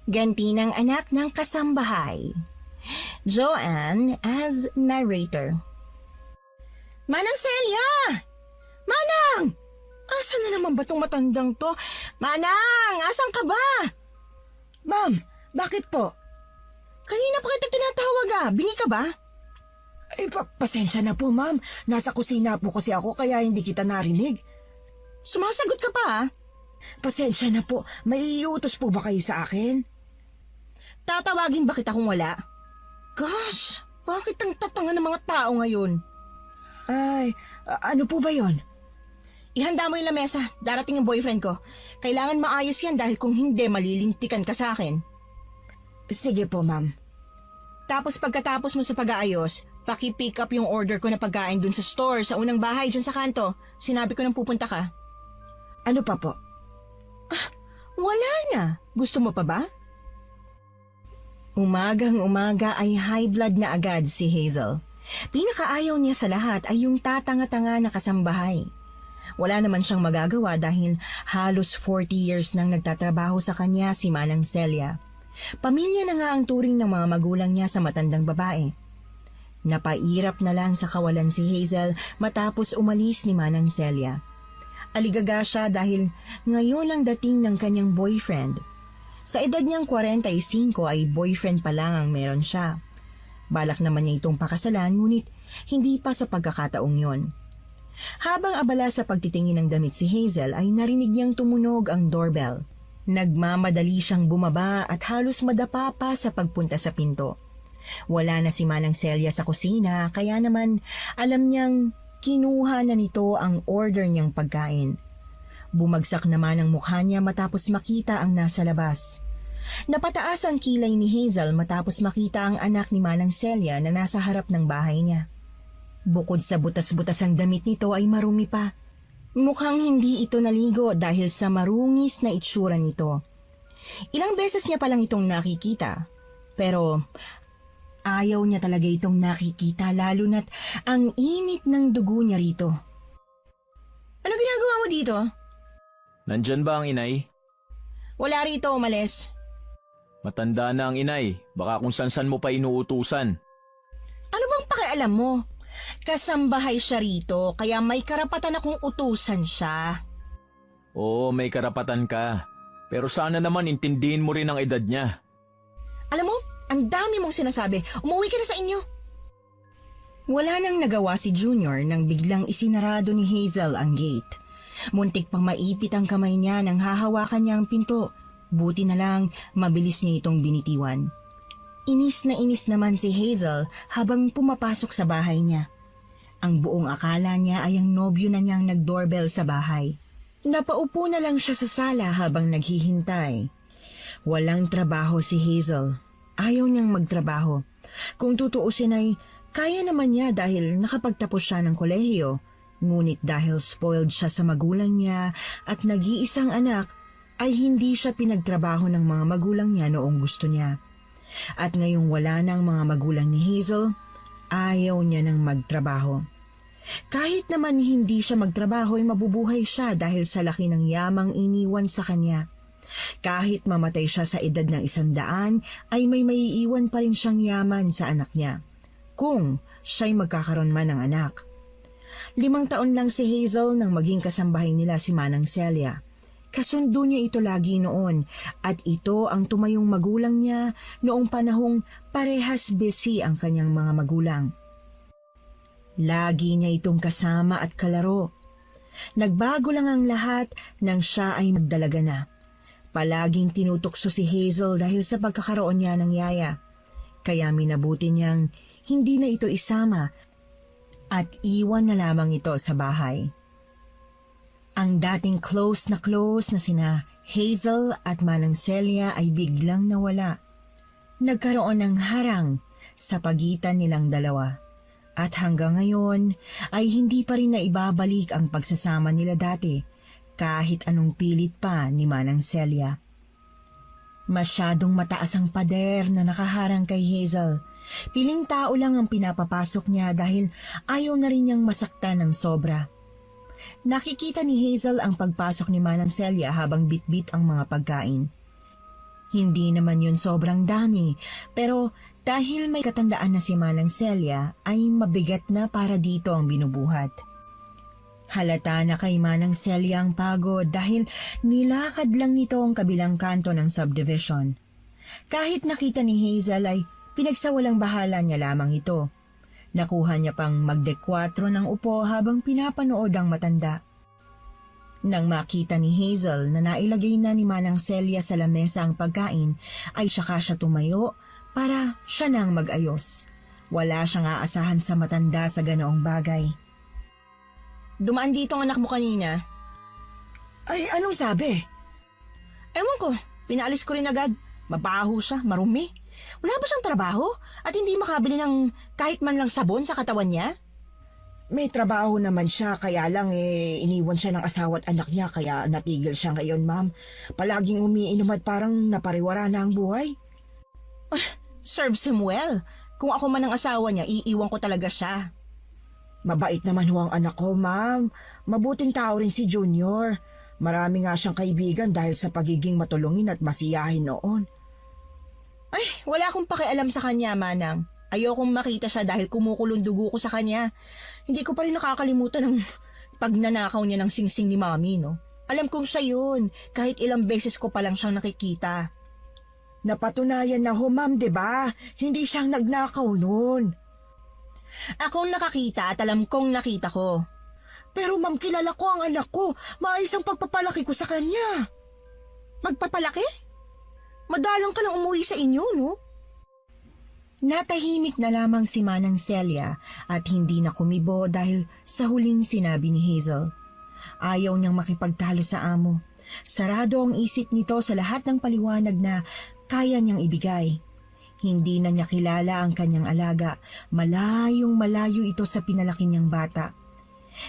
ganti ng anak ng kasambahay. Joanne as narrator. Manang Celia! Manang! Asan na naman ba tong matandang to? Manang! Asan ka ba? Ma'am, bakit po? Kanina pa kita tinatawag Bingi ka ba? Pasensya na po, ma'am. Nasa kusina po kasi ako kaya hindi kita narinig. Sumasagot ka pa Pasensya na po. May iutos po ba kayo sa akin? Tatawagin ba kita kung wala? Gosh, bakit ang tatanga ng mga tao ngayon? Ano po ba yon? Ihanda mo yung lamesa, darating ang boyfriend ko. Kailangan maayos yan dahil kung hindi malilintikan ka sa akin. Sige po, ma'am. Tapos pagkatapos mo sa pag-aayos, paki-pick up yung order ko na pagkain dun sa store sa unang bahay dyan sa kanto. Sinabi ko nang pupunta ka. Ano pa po? Wala na. Gusto mo pa ba? Umagang-umaga ay high blood na agad si Hazel. Pinakaayaw niya sa lahat ay yung tatanga-tanga na kasambahay. Wala naman siyang magagawa dahil halos 40 years nang nagtatrabaho sa kanya si Manang Celia. Pamilya na nga ang turing ng mga magulang niya sa matandang babae. Napairap na lang sa kawalan si Hazel matapos umalis ni Manang Celia. Aligaga siya dahil ngayon lang dating ng kanyang boyfriend. Sa edad niyang 45 ay boyfriend pa lang ang meron siya. Balak naman niya itong pakasalan ngunit hindi pa sa pagkakataong yon. Habang abala sa pagtitingin ng damit si Hazel ay narinig niyang tumunog ang doorbell. Nagmamadali siyang bumaba at halos madapa pa sa pagpunta sa pinto. Wala na si Manang Celia sa kusina kaya naman alam niyang kinuha na nito ang order niyang pagkain. Bumagsak naman ang mukha niya matapos makita ang nasa labas. Napataas ang kilay ni Hazel matapos makita ang anak ni Manang Celia na nasa harap ng bahay niya. Bukod sa butas-butas ang damit nito ay marumi pa. Mukhang hindi ito naligo dahil sa marungis na itsura nito. Ilang beses niya palang itong nakikita, pero ayaw niya talaga itong nakikita lalo na't ang init ng dugo niya rito. Ano ginagawa mo dito? Nandyan ba ang inay? Wala rito, umalis. Matanda na ang inay, baka kung san-san mo pa inuutusan. Ano bang pakialam mo? Kasambahay siya rito kaya may karapatan akong utusan siya. Oo, may karapatan ka. Pero sana naman intindihin mo rin ang edad niya. Alam mo, ang dami mong sinasabi. Umuwi ka na sa inyo. Wala nang nagawa si Junior nang biglang isinarado ni Hazel ang gate. Muntik pang maipit ang kamay niya nang hahawakan niya ang pinto. Buti na lang mabilis niya itong binitiwan. Inis na inis naman si Hazel habang pumapasok sa bahay niya. Ang buong akala niya ay ang nobyo na niyang nag-doorbell sa bahay. Napaupo na lang siya sa sala habang naghihintay. Walang trabaho si Hazel. Ayaw niyang magtrabaho. Kung tutuusin ay kaya naman niya dahil nakapagtapos siya ng kolehiyo. Ngunit dahil spoiled siya sa magulang niya at nag-iisang anak, ay hindi siya pinagtrabaho ng mga magulang niya noong gusto niya. At ngayong wala na ang mga magulang ni Hazel, ayaw niya nang magtrabaho. Kahit naman hindi siya magtrabaho ay mabubuhay siya dahil sa laki ng yamang iniwan sa kanya. Kahit mamatay siya sa edad ng 100 ay may maiiwan pa rin siyang yaman sa anak niya. Kung siya'y magkakaroon man ng anak. 5 taon lang si Hazel nang maging kasambahay nila si Manang Celia. Kasundo niya ito lagi noon at ito ang tumayong magulang niya noong panahong parehas busy ang kanyang mga magulang. Lagi niya itong kasama at kalaro. Nagbago lang ang lahat nang siya ay magdalaga na. Palaging tinutukso si Hazel dahil sa pagkakaroon niya ng yaya. Kaya minabuti niyang hindi na ito isama at iwan na lamang ito sa bahay. Ang dating close na sina Hazel at Manang Celia ay biglang nawala. Nagkaroon ng harang sa pagitan nilang dalawa. At hanggang ngayon ay hindi pa rin naibabalik ang pagsasama nila dati kahit anong pilit pa ni Manang Celia. Masyadong mataas ang pader na nakaharang kay Hazel. Piling tao lang ang pinapapasok niya dahil ayaw na rin niyang masaktan ng sobra. Nakikita ni Hazel ang pagpasok ni Manang Celia habang bitbit ang mga pagkain. Hindi naman yun sobrang dami, pero dahil may katandaan na si Manang Celia ay mabigat na para dito ang binubuhat. Halata na kay Manang Celia ang pagod dahil nilakad lang nito ang kabilang kanto ng subdivision. Kahit nakita ni Hazel ay pinagsawalang bahala niya lamang ito. Nakuha niya pang magdekwatro ng upo habang pinapanood ang matanda. Nang makita ni Hazel na nailagay na ni Manang Celia sa lamesa ang pagkain, ay saka siya tumayo para siya nang mag-ayos. Wala siyang aasahan sa matanda sa ganoong bagay. Dumaan dito ang anak mo kanina. Ay, anong sabi? Ewan ko, pinaalis ko rin agad. Mabaho siya, marumi. Wala ba siyang trabaho? At hindi makabili ng kahit man lang sabon sa katawan niya? May trabaho naman siya, kaya lang iniwan siya ng asawa at anak niya, kaya natigil siya ngayon, ma'am. Palaging umiinom at parang napariwara na ang buhay. Serves him well. Kung ako man ang asawa niya, iiwan ko talaga siya. Mabait naman ho ang anak ko, ma'am. Mabuting tao rin si Junior. Marami nga siyang kaibigan dahil sa pagiging matulungin at masiyahin noon. Ay, wala akong pakialam sa kanya, Manang. Ayokong makita siya dahil kumukulong dugo ko sa kanya. Hindi ko pa rin nakakalimutan ng pagnanakaw niya ng singsing ni Mami, no? Alam kong siya yun, kahit ilang beses ko pa lang siyang nakikita. Napatunayan na ho, ma'am, diba? Hindi siyang nagnakaw noon. Akong nakakita at alam kong nakita ko. Pero ma'am, kilala ko ang anak ko. Maayos ang pagpapalaki ko sa kanya. Magpapalaki? Madalang ka lang umuwi sa inyo, no? Natahimik na lamang si Manang Celia at hindi na kumibo dahil sa huling sinabi ni Hazel. Ayaw niyang makipagtalo sa amo. Sarado ang isip nito sa lahat ng paliwanag na kaya niyang ibigay. Hindi na niya kilala ang kanyang alaga. Malayong malayo ito sa pinalaki niyang bata.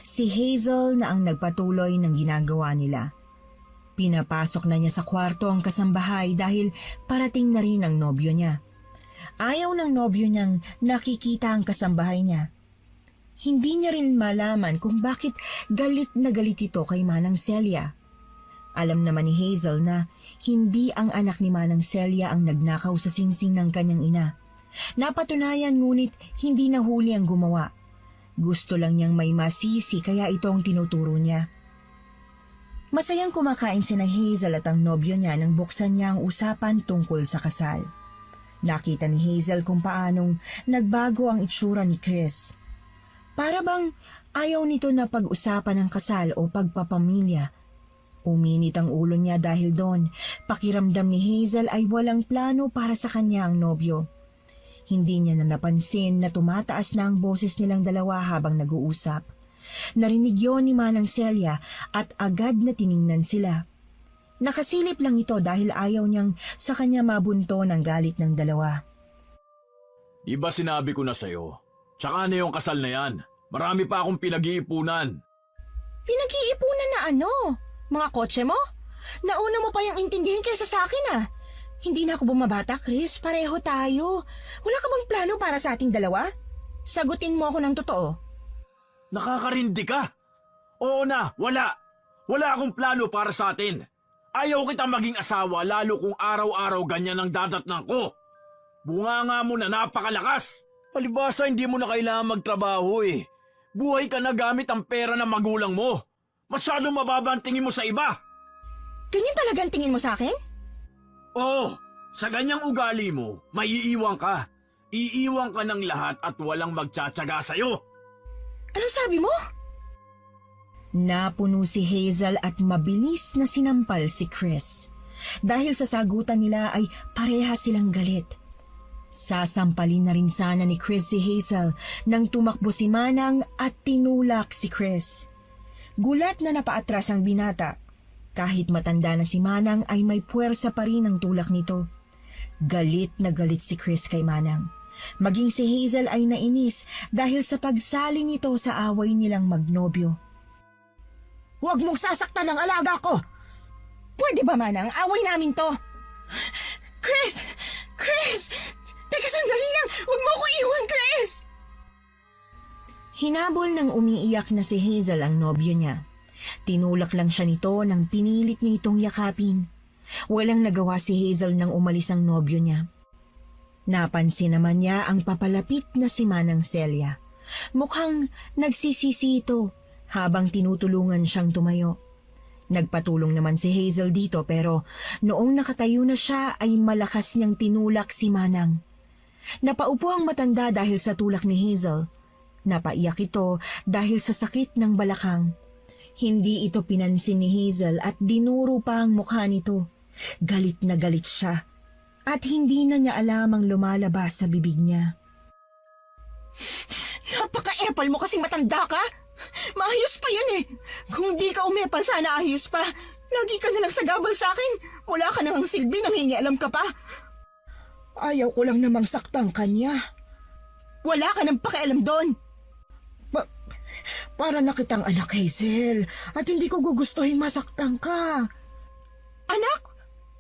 Si Hazel na ang nagpatuloy ng ginagawa nila. Pinapasok na niya sa kwarto ang kasambahay dahil parating na rin ang nobyo niya. Ayaw ng nobyo niyang nakikita ang kasambahay niya. Hindi niya rin malaman kung bakit galit na galit ito kay Manang Celia. Alam naman ni Hazel na hindi ang anak ni Manang Celia ang nagnakaw sa singsing ng kanyang ina. Napatunayan ngunit hindi nahuli ang gumawa. Gusto lang niyang may masisi kaya ito ang tinuturo niya. Masayang kumakain sina Hazel at ang nobyo niya nang buksan niya ang usapan tungkol sa kasal. Nakita ni Hazel kung paanong nagbago ang itsura ni Chris. Para bang ayaw nito na pag-usapan ang kasal o pagpapamilya. Uminit ang ulo niya dahil doon. Pakiramdam ni Hazel ay walang plano para sa kanya ang nobyo. Hindi niya na napansin na tumataas na ang boses nilang dalawa habang nag-uusap. Narinig yon ni Manang Celia at agad na tiningnan sila. Nakasilip lang ito dahil ayaw niyang sa kanya mabunto ng galit ng dalawa. Di ba sinabi ko na sa'yo? Tsaka na yung kasal na yan. Marami pa akong pinag-iipunan. Pinag-iipunan na ano? Mga kotse mo? Nauna mo pa yung intindihin kaysa sa akin ah. Hindi na ako bumabata, Chris. Pareho tayo. Wala ka bang plano para sa ating dalawa? Sagutin mo ako ng totoo. Nakakarindi ka? Oo na, wala. Wala akong plano para sa atin. Ayaw kita maging asawa lalo kung araw-araw ganyan ang dadatnan ko. Bunganga mo na napakalakas. Palibasa hindi mo na kailangan magtrabaho eh. Buhay ka na gamit ang pera ng magulang mo. Masyado mababa ang tingin mo sa iba. Ganyan talaga ang tingin mo sa akin? Oo, sa ganyang ugali mo, maiiwan ka. Iiwan ka ng lahat at walang magtsatsaga sa'yo. Anong sabi mo? Napuno si Hazel at mabilis na sinampal si Chris. Dahil sa sagutan nila ay pareha silang galit. Sasampalin na rin sana ni Chris si Hazel nang tumakbo si Manang at tinulak si Chris. Gulat na napaatras ang binata. Kahit matanda na si Manang ay may puwersa pa rin ang tulak nito. Galit na galit si Chris kay Manang. Maging si Hazel ay nainis dahil sa pagsali nito sa away nilang magnobyo. Huwag mong sasaktan ang alaga ko! Pwede ba, Manang? Away namin to. Chris! Chris! Teka sandali lang! Huwag mo ko iwan, Chris! Hinabol ng umiiyak na si Hazel ang nobyo niya. Tinulak lang siya nito nang pinilit niya itong yakapin. Walang nagawa si Hazel nang umalis ang nobyo niya. Napansin naman niya ang papalapit na si Manang Celia. Mukhang nagsisisi ito habang tinutulungan siyang tumayo. Nagpatulong naman si Hazel dito pero noong nakatayo na siya ay malakas niyang tinulak si Manang. Napaupo ang matanda dahil sa tulak ni Hazel. Napaiyak ito dahil sa sakit ng balakang. Hindi ito pinansin ni Hazel at dinuro pa ang mukha nito. Galit na galit siya at hindi na niya alam ang lumalabas sa bibig niya. Napaka-epal mo kasing matanda ka. Maayos pa yan eh. Kung di ka umepal sana ayos pa. Lagi ka na lang sagabal sa akin. Wala ka nang silbi nang hingialam ka pa. Ayaw ko lang namang saktang kanya. Wala ka nang pakialam doon. Para na kitang anak, Hazel. At hindi ko gugustuhin masaktan ka. Anak?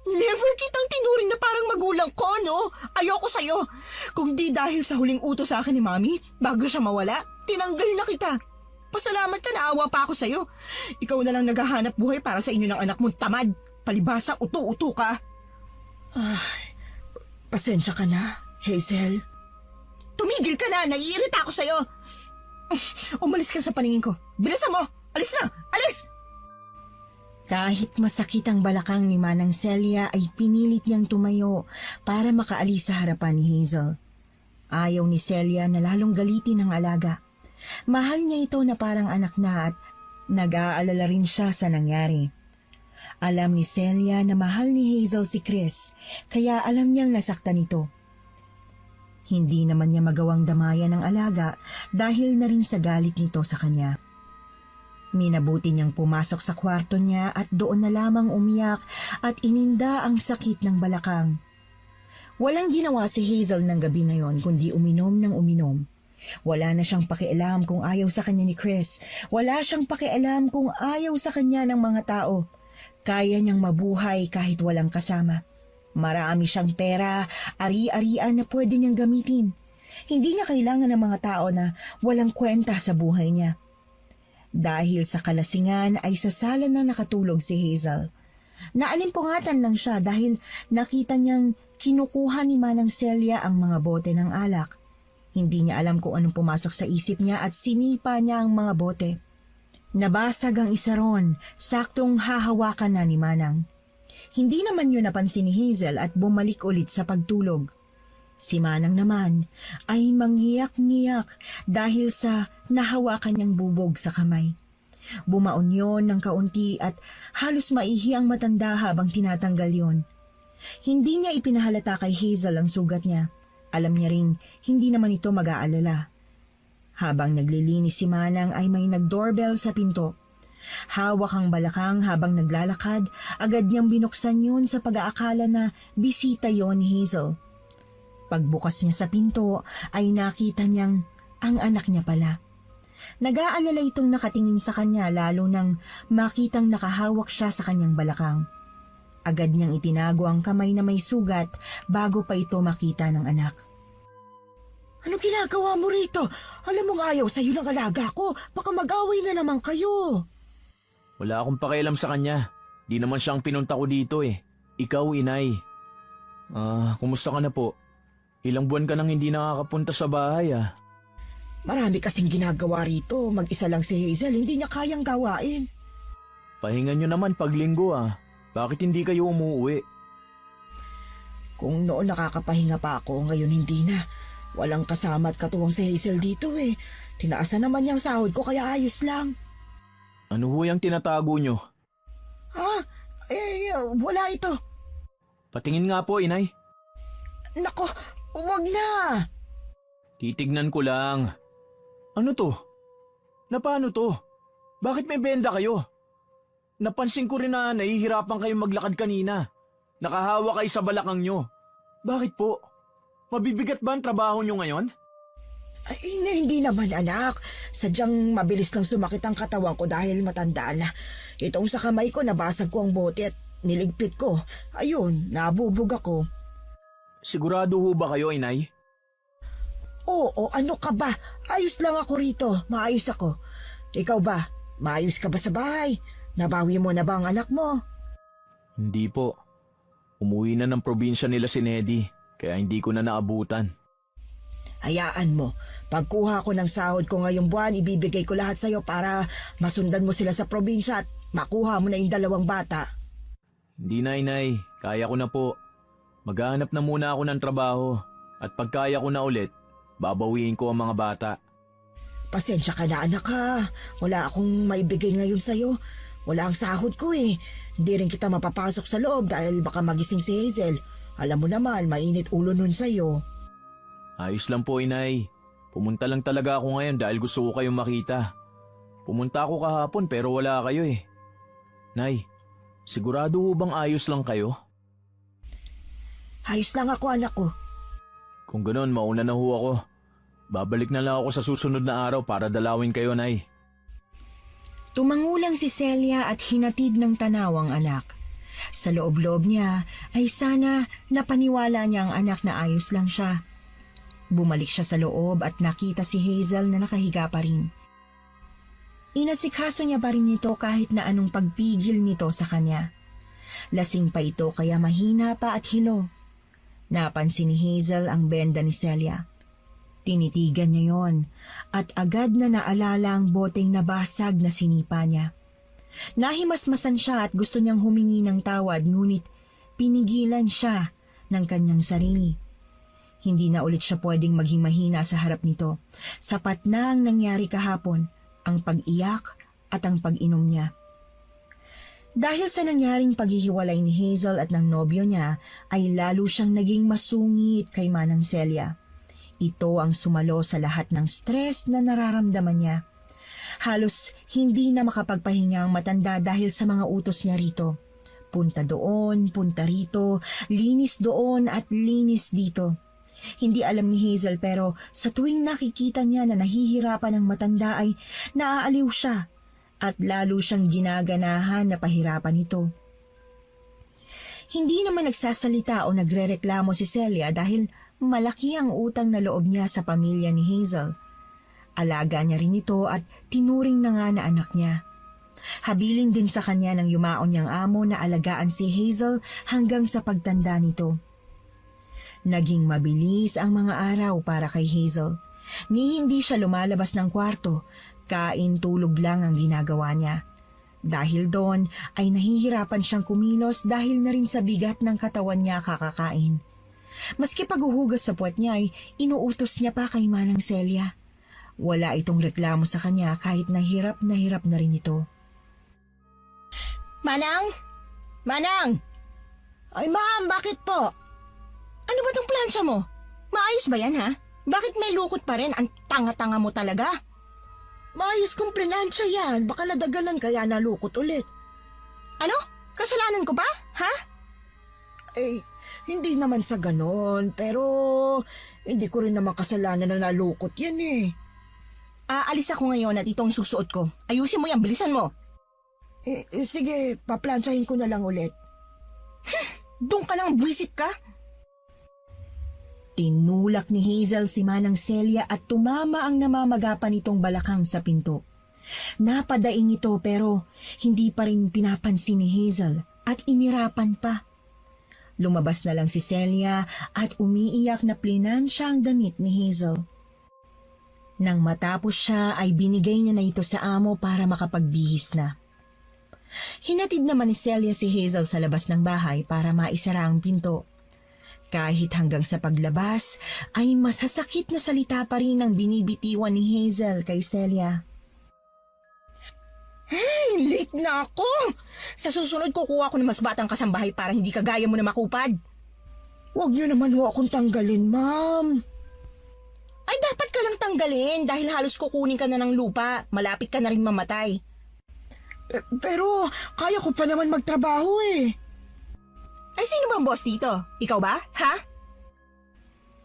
Never kitang tinuring na parang magulang ko, no? Ayoko sa'yo. Kung di dahil sa huling utos sa akin ni Mami, bago siya mawala, tinanggal na kita. Pasalamat ka, naawa pa ako sa'yo. Ikaw na lang naghahanap buhay para sa inyo ng anak mong tamad. Palibasa, uto-uto ka. Ay, pasensya ka na, Hazel. Tumigil ka na, naiirita ako sa'yo. Umalis ka sa paningin ko. Bilisan mo! Alis na! Alis! Kahit masakit ang balakang ni Manang Celia ay pinilit niyang tumayo para makaalis sa harapan ni Hazel. Ayaw ni Celia na lalong galitin ang alaga. Mahal niya ito na parang anak na at nag-aalala rin siya sa nangyari. Alam ni Celia na mahal ni Hazel si Chris, kaya alam niyang nasaktan ito. Hindi naman niya magawang damayan ang alaga dahil na rin sa galit nito sa kanya. Minabuti niyang pumasok sa kwarto niya at doon na lamang umiyak at ininda ang sakit ng balakang. Walang ginawa si Hazel ng gabi na yon kundi uminom ng uminom. Wala na siyang pakialam kung ayaw sa kanya ni Chris. Wala siyang pakialam kung ayaw sa kanya ng mga tao. Kaya niyang mabuhay kahit walang kasama. Marami siyang pera, ari-arian na pwede niyang gamitin. Hindi niya kailangan ng mga tao na walang kwenta sa buhay niya. Dahil sa kalasingan ay sa sala na nakatulog si Hazel. Naalimpungatan lang siya dahil nakita niyang kinukuha ni Manang Celia ang mga bote ng alak. Hindi niya alam kung anong pumasok sa isip niya at sinipa niya ang mga bote. Nabasag ang isa ron, saktong hahawakan na ni Manang. Hindi naman yun napansin ni Hazel at bumalik ulit sa pagtulog. Si Manang naman ay manghiyak-ngiyak dahil sa nahawakan niyang bubog sa kamay. Bumaon yon ng kaunti at halos maihi ang matanda habang tinatanggal yon. Hindi niya ipinahalata kay Hazel ang sugat niya. Alam niya ring hindi naman ito mag-aalala. Habang naglilinis si Manang ay may nag-doorbell sa pinto. Hawak ang balakang habang naglalakad, agad niyang binuksan yun sa pag-aakala na bisita yon ni Hazel. Pagbukas niya sa pinto ay nakita niyang ang anak niya pala. Nag-aalala itong nakatingin sa kanya lalo nang makitang nakahawak siya sa kanyang balakang. Agad niyang itinago ang kamay na may sugat bago pa ito makita ng anak. Ano ginagawa mo rito? Alam mong ayaw sa'yo ng alaga ko. Baka mag-away na naman kayo. Wala akong pakialam sa kanya. Di naman siyang pinunta ko dito eh. Ikaw, inay. Kumusta ka na po? Ilang buwan ka nang hindi nakakapunta sa bahay ah. Marami kasing ginagawa rito. Mag-isa lang si Hazel, hindi niya kayang gawain. Pahingan nyo naman pag linggo ah. Bakit hindi kayo umuwi? Kung noon nakakapahinga pa ako, ngayon hindi na. Walang kasama at katuwang si Hazel dito eh. Tinaasan naman niyang sahod ko kaya ayos lang. Ano ho yung tinatago nyo? Wala ito. Patingin nga po, inay. Nako, huwag na. Titignan ko lang. Ano to? Na paano to? Bakit may benda kayo? Napansin ko rin na nahihirapan kayong maglakad kanina. Nakahawa kayo sa balakang nyo. Bakit po? Mabibigat ba ang trabaho nyo ngayon? Ay, hindi naman anak. Sadyang mabilis lang sumakit ang katawan ko dahil matanda na. Itong sa kamay ko nabasag ko ang bote at niligpit ko. Ayun, nabubog ako. Sigurado ho ba kayo, inay? Oo, ano ka ba? Ayos lang ako rito. Maayos ako. Ikaw ba? Maayos ka ba sa bahay? Nabawi mo na ba ang anak mo? Hindi po. Umuwi na ng probinsya nila si Nedy, kaya hindi ko na naabutan. Hayaan mo, pagkuha ko ng sahod ko ngayong buwan, ibibigay ko lahat sa'yo para masundan mo sila sa probinsya at makuha mo na yung 2 bata. Hindi na, Inay. Kaya ko na po. Maghahanap na muna ako ng trabaho. At pagkaya ko na ulit, babawiin ko ang mga bata. Pasensya ka na anak ha, wala akong maibigay ngayon sa'yo. Wala ang sahod ko eh. Hindi rin kita mapapasok sa loob dahil baka magising si Hazel. Alam mo naman, mainit ulo nun sa'yo. Ayos lang po, Inay. Pumunta lang talaga ako ngayon dahil gusto ko kayong makita. Pumunta ako kahapon pero wala kayo eh. Nay, sigurado ho bang ayos lang kayo? Ayos lang ako anak ko. Kung ganoon, mauna na ho ako. Babalik na lang ako sa susunod na araw para dalawin kayo, Nay. Tumangulang si Celia at hinatid ng tanaw ang anak. Sa loob-loob niya ay sana napaniwala niya ang anak na ayos lang siya. Bumalik siya sa loob at nakita si Hazel na nakahiga pa rin. Inasikaso niya pa rin ito kahit na anong pagpigil nito sa kanya. Lasing pa ito kaya mahina pa at hilo. Napansin ni Hazel ang benda ni Celia. Tinitigan niya yon at agad na naalala ang boteng nabasag na sinipa niya. Nahimasmasan siya at gusto niyang humingi ng tawad ngunit pinigilan siya ng kanyang sarili. Hindi na ulit siya pwedeng maging mahina sa harap nito. Sapat na ang nangyari kahapon, ang pag-iyak at ang pag-inom niya. Dahil sa nangyaring paghihiwalay ni Hazel at ng nobyo niya, ay lalo siyang naging masungit kay Manang Celia. Ito ang sumalo sa lahat ng stress na nararamdaman niya. Halos hindi na makapagpahinga ang matanda dahil sa mga utos niya rito. Punta doon, punta rito, linis doon at linis dito. Hindi alam ni Hazel pero sa tuwing nakikita niya na nahihirapan ang matanda ay naaaliw siya at lalo siyang ginaganahan na pahirapan ito. Hindi naman nagsasalita o nagrereklamo si Celia dahil malaki ang utang na loob niya sa pamilya ni Hazel. Alaga niya rin ito at tinuring na nga na anak niya. Habilin din sa kanya ng yumaon niyang amo na alagaan si Hazel hanggang sa pagtanda nito. Naging mabilis ang mga araw para kay Hazel. Ni hindi siya lumalabas ng kwarto, kain tulog lang ang ginagawa niya. Dahil doon ay nahihirapan siyang kumilos dahil na rin sa bigat ng katawan niya kakakain. Maski paghuhugas sa puwet niya ay inuutos niya pa kay Manang Celia. Wala itong reklamo sa kanya kahit na hirap na rin ito. Manang! Manang! Ay ma'am, bakit po? Ano ba tong plansya mo? Maayos ba yan ha? Bakit may lukot pa rin? Ang tanga-tanga mo talaga. Maayos kong planansya yan. Baka nadagalan kaya nalukot ulit. Ano? Kasalanan ko ba? Ha? Eh, hindi naman sa ganon. Pero hindi ko rin naman kasalanan na nalukot yan eh. Aalis ako ngayon at itong susuot ko. Ayusin mo yan, bilisan mo. Sige, paplansyahin ko na lang ulit. Doon ka lang, buwisit ka. Tinulak ni Hazel si Manang Celia at tumama ang namamagapan nitong balakang sa pinto. Napadaing ito pero hindi pa rin pinapansin ni Hazel at inirapan pa. Lumabas na lang si Celia at umiiyak na plinansya ang damit ni Hazel. Nang matapos siya ay binigay niya na ito sa amo para makapagbihis na. Hinatid naman ni Celia si Hazel sa labas ng bahay para maisara ang pinto. Kahit hanggang sa paglabas ay masasakit na salita pa rin ang binibitiwan ni Hazel kay Celia. Late na ako! Sa susunod kukuha ko ng mas batang kasambahay para hindi kagaya mo na makupad. Huwag niyo naman ho akong tanggalin, ma'am. Ay dapat ka lang tanggalin dahil halos kukunin ka na ng lupa. Malapit ka na rin mamatay. Pero kaya ko pa naman magtrabaho eh. Ay sino bang boss dito? Ikaw ba? Ha?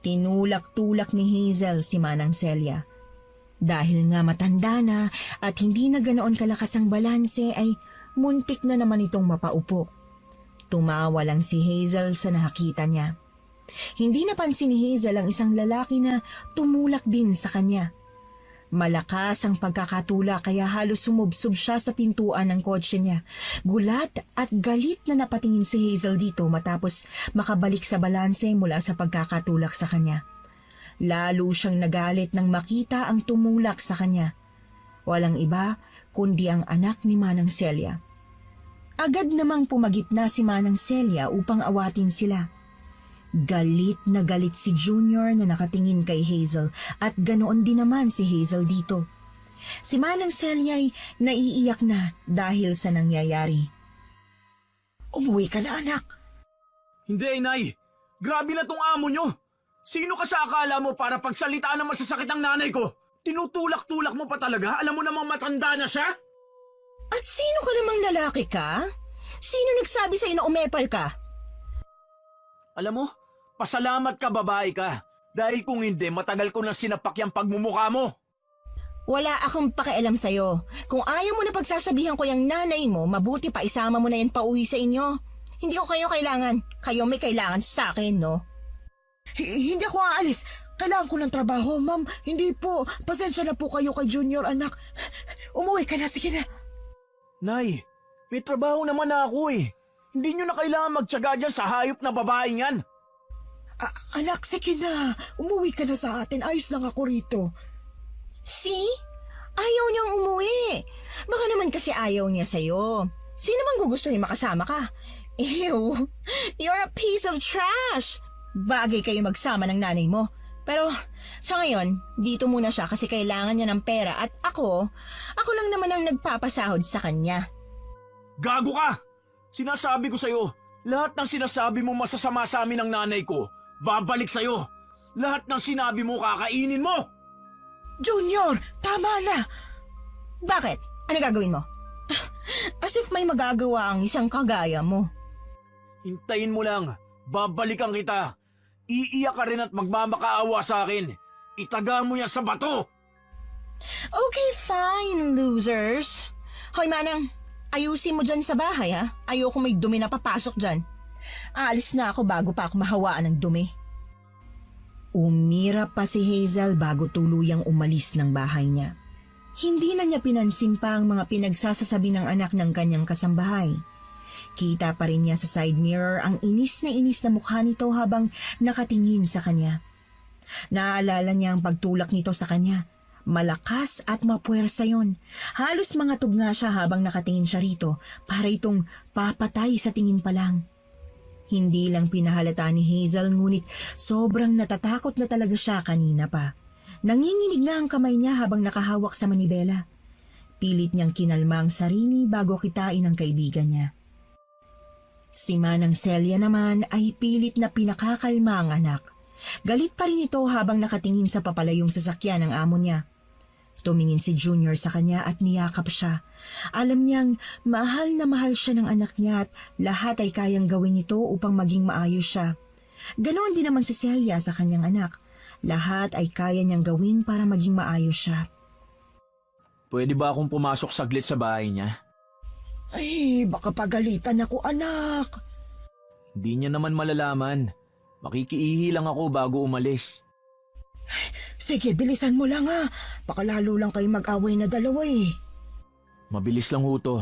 Tinulak-tulak ni Hazel si Manang Celia. Dahil nga matanda na at hindi na ganoon kalakas ang balanse ay muntik na naman itong mapaupo. Tumawa lang si Hazel sa nakita niya. Hindi napansin ni Hazel ang isang lalaki na tumulak din sa kanya. Malakas ang pagkakatula kaya halos sumubsob siya sa pintuan ng kotse niya. Gulat at galit na napatingin si Hazel dito matapos makabalik sa balanse mula sa pagkakatulak sa kanya. Lalo siyang nagalit nang makita ang tumulak sa kanya. Walang iba kundi ang anak ni Manang Celia. Agad namang pumagitna si Manang Celia upang awatin sila. Galit na galit si Junior na nakatingin kay Hazel at ganoon din naman si Hazel dito. Si Manang Celia ay naiiyak na dahil sa nangyayari. Umuwi ka na, anak. Hindi, Inay. Grabe na tong amo nyo. Sino ka sa akala mo para pagsalitaan ng masasakit ang nanay ko? Tinutulak-tulak mo pa talaga? Alam mo namang matanda na siya? At sino ka namang lalaki ka? Sino nagsabi sa'yo na umepal ka? Alam mo, pasalamat ka babae ka. Dahil kung hindi, matagal ko na sinapak yung pagmumukha mo. Wala akong pakialam sa'yo. Kung ayaw mo na pagsasabihan ko yung nanay mo, mabuti pa isama mo na yan pauwi sa inyo. Hindi ko kayo kailangan. Kayo may kailangan sa akin, no? Hindi ako aalis. Kailangan ko ng trabaho, ma'am. Hindi po. Pasensya na po kayo kay Junior, anak. Umuwi ka na, sige na. Nay, may trabaho naman na ako eh. Hindi nyo na kailangan magtyaga dyan sa hayop na babaeng yan. Anak, sige na. Umuwi ka na sa atin. Ayos lang ako rito. See? Ayaw niyang umuwi. Baka naman kasi ayaw niya sa'yo. Sino bang gugustuhin makasama ka? Ew, you're a piece of trash. Bagay kayo magsama ng nanay mo. Pero sa ngayon, dito muna siya kasi kailangan niya ng pera at ako lang naman ang nagpapasahod sa kanya. Gago ka! Sinasabi ko sa'yo, lahat ng sinasabi mo masasama sa amin ng nanay ko, babalik sa'yo. Lahat ng sinabi mo kakainin mo! Junior, tama na. Bakit? Ano gagawin mo? As if may magagawa ang isang kagaya mo. Hintayin mo lang, babalikan kita. Iiyak ka rin at magmamakaawa sa akin. Itaga mo yan sa bato! Okay, fine, losers. Hoy, Manang, ayusin mo dyan sa bahay, ha? Ayoko may dumi na papasok dyan. Aalis na ako bago pa ako mahawaan ng dumi. Umirap pa si Hazel bago tuluyang umalis ng bahay niya. Hindi na niya pinansin pa ang mga pinagsasasabi ng anak ng kanyang kasambahay. Kita pa rin niya sa side mirror ang inis na mukha nito habang nakatingin sa kanya. Naalala niya ang pagtulak nito sa kanya. Malakas at mapuwersa yon. Halos mangatog nga siya habang nakatingin siya rito para itong papatay sa tingin pa lang. Hindi lang pinahalata ni Hazel ngunit sobrang natatakot na talaga siya kanina pa. Nanginginig na ang kamay niya habang nakahawak sa manibela. Pilit niyang kinalma ang sarili bago kitain ang kaibigan niya. Si Manang Celia naman ay pilit na pinakakalma ang anak. Galit pa rin ito habang nakatingin sa papalayong sasakyan ng amo niya. Tumingin si Junior sa kanya at niyakap siya. Alam niyang mahal na mahal siya ng anak niya at lahat ay kayang gawin ito upang maging maayos siya. Ganoon din naman si Celia sa kanyang anak. Lahat ay kaya niyang gawin para maging maayos siya. Pwede ba akong pumasok saglit sa bahay niya? Ay, baka pagalitan ako, anak. Hindi niya naman malalaman. Makikiihi lang ako bago umalis. Sige, bilisan mo lang ha. Baka lalo lang kayo mag-away na dalawa eh. Mabilis lang ho to.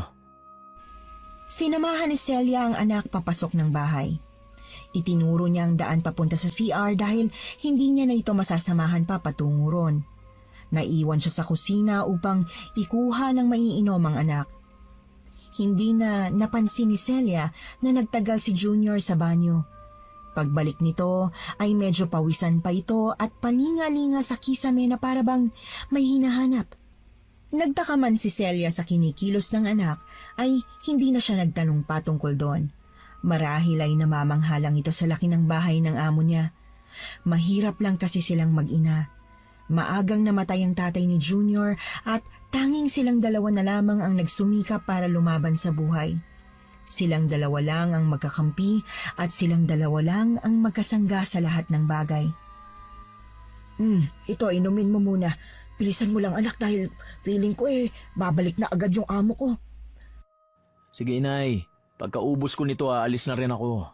Sinamahan ni Celia ang anak papasok ng bahay. Itinuro niya ang daan papunta sa CR dahil hindi niya na ito masasamahan pa patungo ron. Naiwan siya sa kusina upang ikuha ng maiinom ang anak. Hindi na napansin ni Celia na nagtagal si Junior sa banyo. Pagbalik nito ay medyo pawisan pa ito at palinga-linga sa kisame na parabang may hinahanap. Nagtaka man si Celia sa kinikilos ng anak ay hindi na siya nagtanong pa tungkol doon. Marahil ay namamanghalang ito sa laki ng bahay ng amo niya. Mahirap lang kasi silang mag-ina. Maagang namatay ang tatay ni Junior at tanging silang dalawa na lamang ang nagsumikap para lumaban sa buhay. Silang dalawa lang ang magkakampi at silang dalawa lang ang magkasangga sa lahat ng bagay. Ito, inumin mo muna. Bilisan mo lang anak dahil feeling ko babalik na agad yung amo ko. Sige, Inay. Pagkaubos ko nito, aalis na rin ako.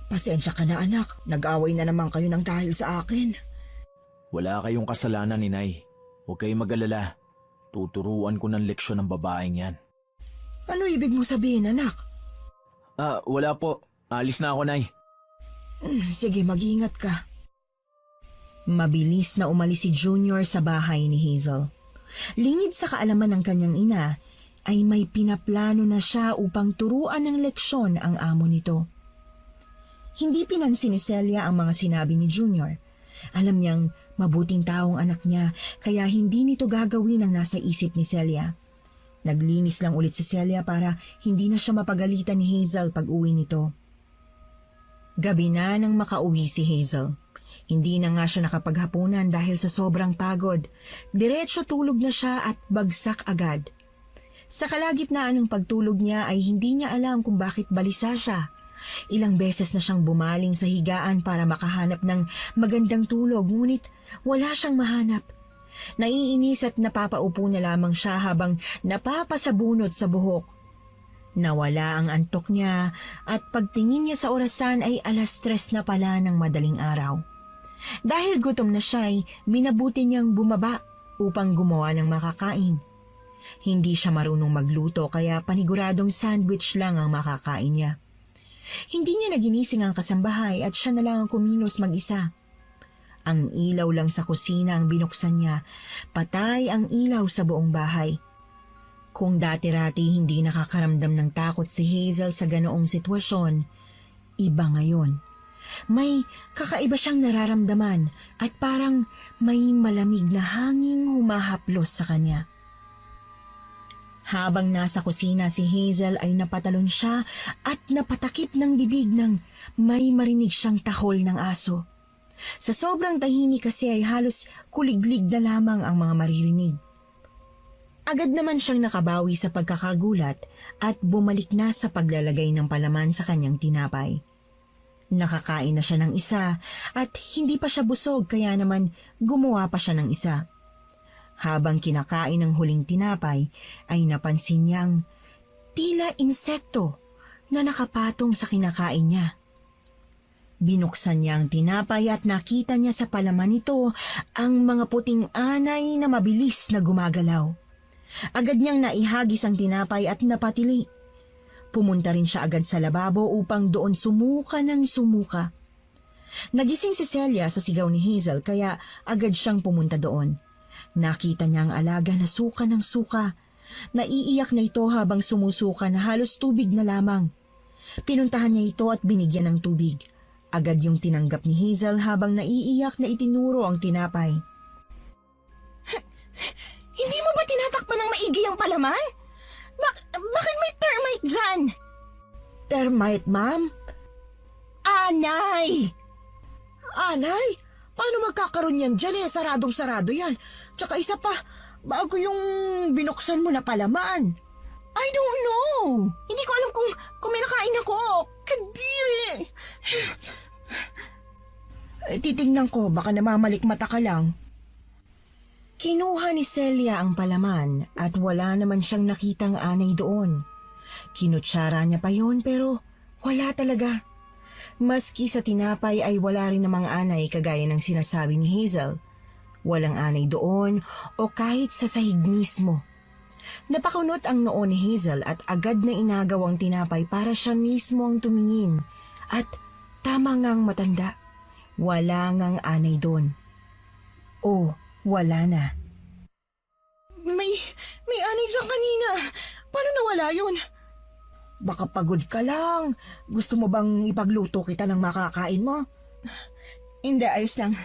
Pasensya ka na anak. Nag-away na naman kayo ng dahil sa akin. Wala kayong kasalanan, Inay. Huwag kayong mag-alala. Tuturuan ko ng leksyon ng babaeng yan. Ano ibig mo sabihin, anak? Wala po. Alis na ako, Nay. Sige, mag-iingat ka. Mabilis na umalis si Junior sa bahay ni Hazel. Lingid sa kaalaman ng kanyang ina, ay may pinaplano na siya upang turuan ng leksyon ang amo nito. Hindi pinansin ni Celia ang mga sinabi ni Junior. Alam niyang mabuting taong anak niya, kaya hindi nito gagawin ang nasa isip ni Celia. Naglinis lang ulit si Celia para hindi na siya mapagalitan ni Hazel pag uwi nito. Gabi na nang makauwi si Hazel. Hindi na nga siya nakapaghapunan dahil sa sobrang pagod. Diretso tulog na siya at bagsak agad. Sa kalagitnaan ng pagtulog niya ay hindi niya alam kung bakit balisa siya. Ilang beses na siyang bumaling sa higaan para makahanap ng magandang tulog, ngunit wala siyang mahanap. Naiinis at napapaupo na lamang siya habang napapasabunot sa buhok. Nawala ang antok niya at pagtingin niya sa orasan ay 3:00 na pala ng madaling araw. Dahil gutom na siya ay minabuti niyang bumaba upang gumawa ng makakain. Hindi siya marunong magluto kaya paniguradong sandwich lang ang makakain niya. Hindi niya naginising ang kasambahay at siya na lang ang kumilos mag-isa. Ang ilaw lang sa kusina ang binuksan niya, patay ang ilaw sa buong bahay. Kung dati-rati hindi nakakaramdam ng takot si Hazel sa ganoong sitwasyon, iba ngayon. May kakaiba siyang nararamdaman at parang may malamig na hanging humahaplos sa kanya. Habang nasa kusina si Hazel ay napatalon siya at napatakip ng bibig nang may marinig siyang tahol ng aso. Sa sobrang tahimik kasi ay halos kuliglig na lamang ang mga maririnig. Agad naman siyang nakabawi sa pagkakagulat at bumalik na sa paglalagay ng palaman sa kanyang tinapay. Nakakain na siya ng isa at hindi pa siya busog kaya naman gumawa pa siya ng isa. Habang kinakain ng huling tinapay ay napansin niyang tila insekto na nakapatong sa kinakain niya. Binuksan niya ang tinapay at nakita niya sa palaman nito ang mga puting anay na mabilis na gumagalaw. Agad niyang naihagis ang tinapay at napatili. Pumunta rin siya agad sa lababo upang doon sumuka ng sumuka. Nagising si Celia sa sigaw ni Hazel kaya agad siyang pumunta doon. Nakita niya ang alaga na suka ng suka. Naiiyak na ito habang sumusuka na halos tubig na lamang. Pinuntahan niya ito at binigyan ng tubig. Agad yung tinanggap ni Hazel habang naiiyak na itinuro ang tinapay. Hindi mo ba tinatakpan ng maigi ang palaman? Bakit may termite dyan? Termite, ma'am? Anay! Anay? Paano magkakaroon yan dyan eh? Saradong-sarado yan. Tsaka isa pa, bago yung binuksan mo na palaman. I don't know. Hindi ko alam kung may nakain ako. Kadiri! Titingnan ko, baka namamalikmata ka lang. Kinuha ni Celia ang palaman at wala naman siyang nakitang anay doon. Kinutsara niya pa yon pero wala talaga. Maski sa tinapay ay wala rin namang anay kagaya ng sinasabi ni Hazel. Walang anay doon o kahit sa sahig mismo. Napakunot ang noo ni Hazel at agad na inagaw ang tinapay para siya mismo ang tumingin. At tama ngang matanda, wala ngang anay doon. Oh, wala na. May anay dyan kanina. Paano nawala yun? Baka pagod ka lang. Gusto mo bang ipagluto kita ng makakain mo? Hindi, ayos lang.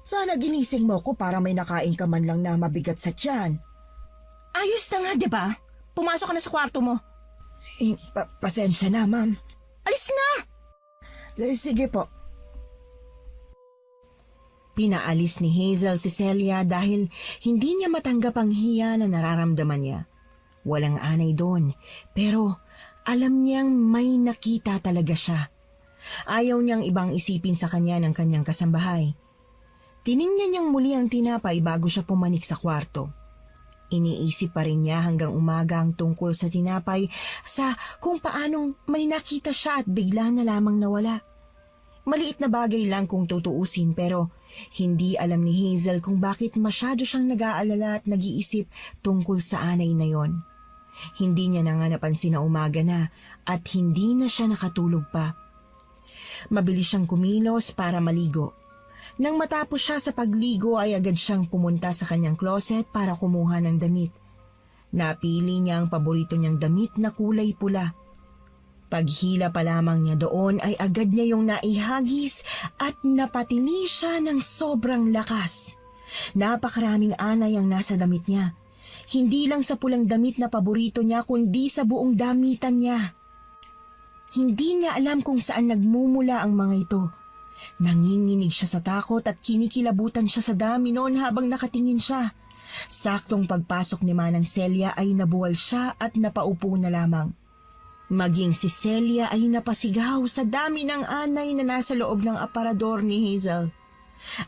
Sana ginising mo ko para may nakain ka man lang na mabigat sa tiyan. Ayos na nga, di ba? Pumasok ka na sa kwarto mo. Pasensya na, ma'am. Alis na! Sige po. Pinaalis ni Hazel si Celia dahil hindi niya matanggap ang hiya na nararamdaman niya. Walang anay doon, pero alam niyang may nakita talaga siya. Ayaw niyang ibang isipin sa kanya ng kanyang kasambahay. Tiningnan niyang muli ang tinapay bago siya pumanik sa kwarto. Iniisip pa rin niya hanggang umaga ang tungkol sa tinapay sa kung paanong may nakita siya at bigla na lamang nawala. Maliit na bagay lang kung tutuusin pero hindi alam ni Hazel kung bakit masyado siyang nag-aalala at nag-iisip tungkol sa anay na yon. Hindi niya na nga napansin na umaga na at hindi na siya nakatulog pa. Mabilis siyang kumilos para maligo. Nang matapos siya sa pagligo ay agad siyang pumunta sa kanyang closet para kumuha ng damit. Napili niya ang paborito niyang damit na kulay pula. Paghila pa lamang niya doon ay agad niya yung naihagis at napatili siya ng sobrang lakas. Napakaraming anay ang nasa damit niya. Hindi lang sa pulang damit na paborito niya kundi sa buong damitan niya. Hindi niya alam kung saan nagmumula ang mga ito. Nanginginig siya sa takot at kinikilabutan siya sa dami noon habang nakatingin siya. Saktong pagpasok ni Manang Celia ay nabuwal siya at napaupo na lamang. Maging si Celia ay napasigaw sa dami ng anay na nasa loob ng aparador ni Hazel.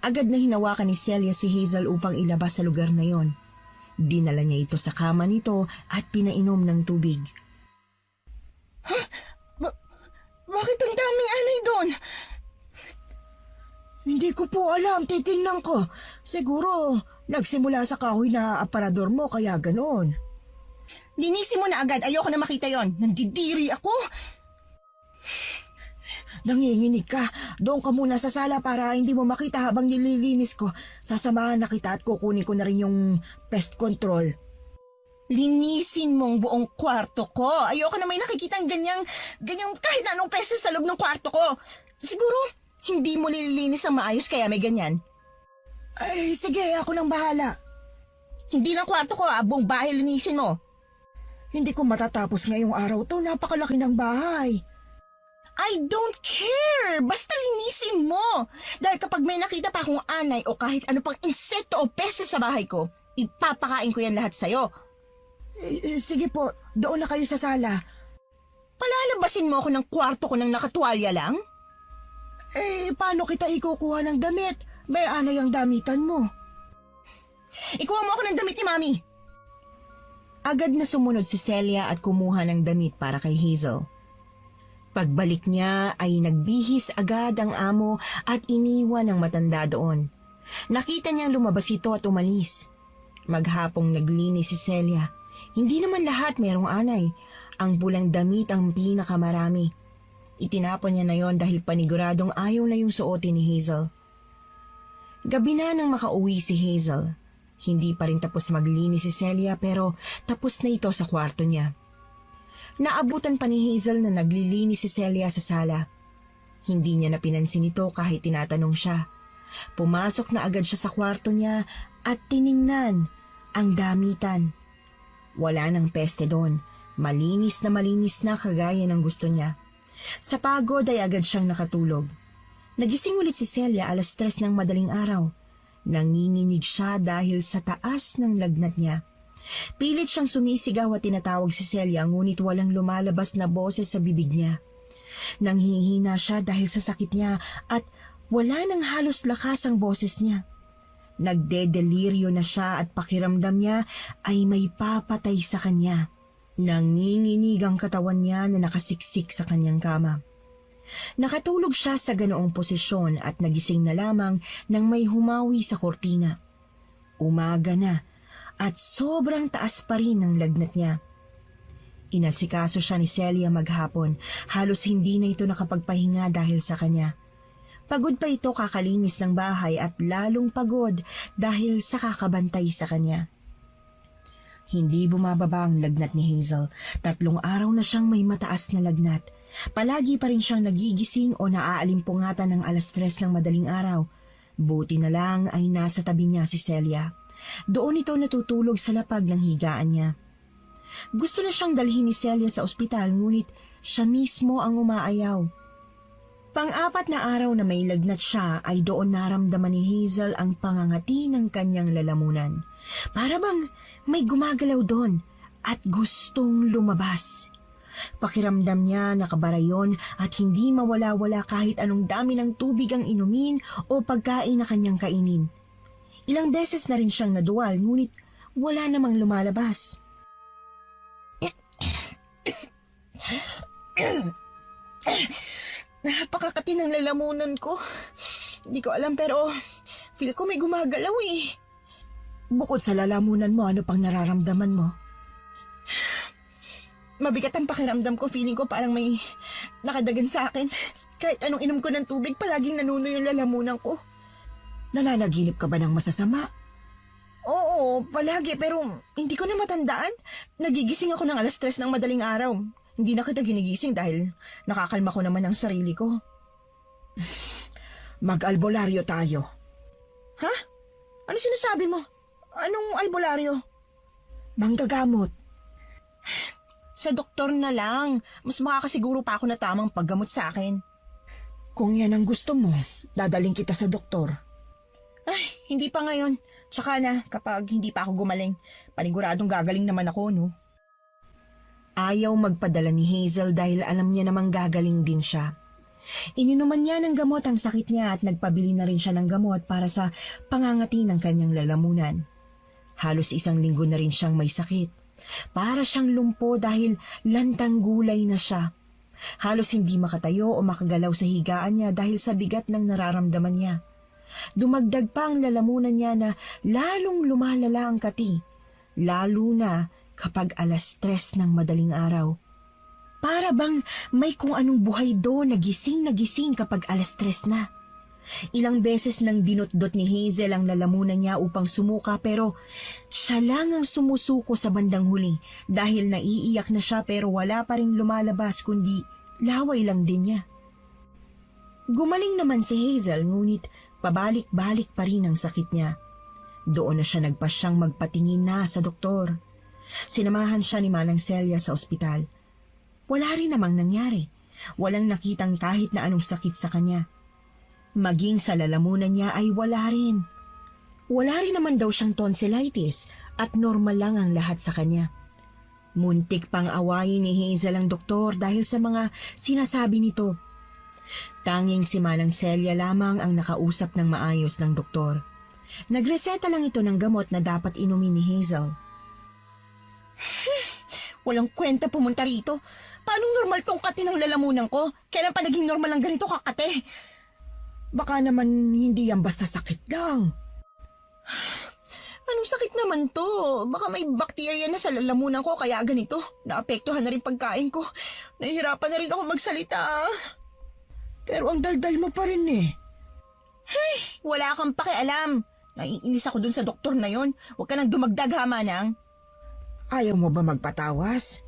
Agad na hinawakan ni Celia si Hazel upang ilabas sa lugar na yon. Dinala niya ito sa kama nito at pinainom ng tubig. Bakit ang daming anay doon? Hindi ko po alam, titingnan ko. Siguro, nagsimula sa kahoy na aparador mo kaya ganoon. Linisin mo na agad, ayoko na makita yon. Nandidiri ako. Nanginginig ka. Doon ka muna sa sala para hindi mo makita habang nililinis ko. Sasamahan na kita at kukunin ko na rin yung pest control. Linisin mong buong kwarto ko. Ayoko na may nakikitang ganyang kahit anong peso sa loob ng kwarto ko. Siguro, hindi mo nililinis ang maayos kaya may ganyan. Ay, sige, ako nang bahala. Hindi lang kwarto ko, buong bahay linisin mo. Hindi ko matatapos ngayong araw to. Napakalaki ng bahay. I don't care! Basta linisin mo! Dahil kapag may nakita pa akong anay o kahit ano pang insekto o peste sa bahay ko, ipapakain ko yan lahat sa'yo. Sige po, doon na kayo sa sala. Palalabasin mo ako ng kwarto ko ng nakatuwalya lang? Paano kita ikukuha ng damit? May anay ang damitan mo. Ikuha mo ako ng damit ni Mami. Agad na sumunod si Celia at kumuha ng damit para kay Hazel. Pagbalik niya ay nagbihis agad ang amo at iniwan ang matanda doon. Nakita niyang lumabas ito at umalis. Maghapong naglinis si Celia. Hindi naman lahat merong anay. Ang pulang damit ang pinakamarami. Itinapon niya na yon dahil paniguradong ayaw na yung suotin ni Hazel. Gabi na nang makauwi si Hazel. Hindi pa rin tapos maglinis si Celia pero tapos na ito sa kwarto niya. Naabutan pa ni Hazel na naglilinis si Celia sa sala. Hindi niya napinansin ito kahit tinatanong siya. Pumasok na agad siya sa kwarto niya at tiningnan ang damitan. Wala nang peste doon. Malinis na kagaya ng gusto niya. Sa pagod ay agad siyang nakatulog. Nagising ulit si Celia 3:00 ng madaling araw. Nanginginig siya dahil sa taas ng lagnat niya. Pilit siyang sumisigaw at tinatawag si Celia ngunit walang lumalabas na boses sa bibig niya. Nanghihina siya dahil sa sakit niya at wala nang halos lakas ang boses niya. Nagdedeliryo na siya at pakiramdam niya ay may papatay sa kanya. Nanginginig ang katawan niya na nakasiksik sa kanyang kama. Nakatulog siya sa ganoong posisyon at nagising na lamang nang may humawi sa kortina. Umaga na at sobrang taas pa rin ang lagnat niya. Inasikaso siya ni Celia maghapon. Halos hindi na ito nakapagpahinga dahil sa kanya. Pagod pa ito kakalinis ng bahay at lalong pagod dahil sa kakabantay sa kanya. Hindi bumababa ang lagnat ni Hazel. 3 araw na siyang may mataas na lagnat. Palagi pa rin siyang nagigising o naaalimpungatan ng 3:00 ng madaling araw. Buti na lang ay nasa tabi niya si Celia. Doon ito natutulog sa lapag ng higaan niya. Gusto na siyang dalhin ni Celia sa ospital ngunit siya mismo ang umaayaw. Pang-4 na araw na may lagnat siya ay doon naramdaman ni Hazel ang pangangati ng kanyang lalamunan. Para bang may gumagalaw doon at gustong lumabas. Pakiramdam niya nakabarayon at hindi mawala-wala kahit anong dami ng tubig ang inumin o pagkain na kanyang kainin. Ilang beses na rin siyang naduwal ngunit wala namang lumalabas. Napakakati ng lalamunan ko. Hindi ko alam pero feel ko may gumagalaw eh. Bukod sa lalamunan mo, ano pang nararamdaman mo? Mabigat ang pakiramdam ko. Feeling ko parang may nakadagan sa akin. Kahit anong inom ko ng tubig, palaging nanuno yung lalamunan ko. Nananaginip ka ba ng masasama? Oo, palagi pero hindi ko na matandaan. Nagigising ako ng 3:00 ng madaling araw. Hindi na kita ginigising dahil nakakalma ko naman ang sarili ko. Mag-albularyo tayo. Ha? Ano sinasabi mo? Anong albularyo? Manggagamot. Sa doktor na lang. Mas makakasiguro pa ako na tamang paggamot sa akin. Kung yan ang gusto mo, dadaling kita sa doktor. Ay, hindi pa ngayon. Tsaka na, kapag hindi pa ako gumaling, paniguradong gagaling naman ako, no? Ayaw magpadala ni Hazel dahil alam niya namang gagaling din siya. Ininuman niya ng gamot ang sakit niya at nagpabili na rin siya ng gamot para sa pangangati ng kanyang lalamunan. Halos 1 linggo na rin siyang may sakit. Para siyang lumpo dahil lantang gulay na siya. Halos hindi makatayo o makagalaw sa higaan niya dahil sa bigat ng nararamdaman niya. Dumagdag pa ang lalamunan niya na lalong lumalala ang kati, lalo na kapag 3:00 ng madaling araw. Para bang may kung anong buhay doon na gising kapag 3:00 na. Ilang beses nang dinot-dot ni Hazel ang lalamunan niya upang sumuka pero siya lang ang sumusuko sa bandang huli dahil naiiyak na siya pero wala pa ring lumalabas kundi laway lang din niya. Gumaling naman si Hazel ngunit pabalik-balik pa rin ang sakit niya. Doon na siya nagpasyang magpatingin na sa doktor. Sinamahan siya ni Manang Celia sa ospital. Wala rin namang nangyari. Walang nakitang kahit na anong sakit sa kanya. Maging sa lalamunan niya ay wala rin. Wala rin naman daw siyang tonsillitis at normal lang ang lahat sa kanya. Muntik pang awayin ni Hazel ang doktor dahil sa mga sinasabi nito. Tanging si Manang Celia lamang ang nakausap ng maayos ng doktor. Nagreseta lang ito ng gamot na dapat inumin ni Hazel. Walang kwenta pumunta rito. Paano normal tong kati ng lalamunan ko? Kailan pa naging normal ang ganito kakate? Baka naman hindi yan basta sakit lang. Anong sakit naman to? Baka may bakterya na sa lalamunan ko kaya ganito. Naapektuhan na rin pagkain ko. Nahihirapan na rin ako magsalita. Pero ang daldal mo pa rin eh. Hey, wala kang pakialam. Naiinis ako dun sa doktor na yon. Huwag ka nang dumagdag ha, Manang. Ayaw mo ba magpatawas?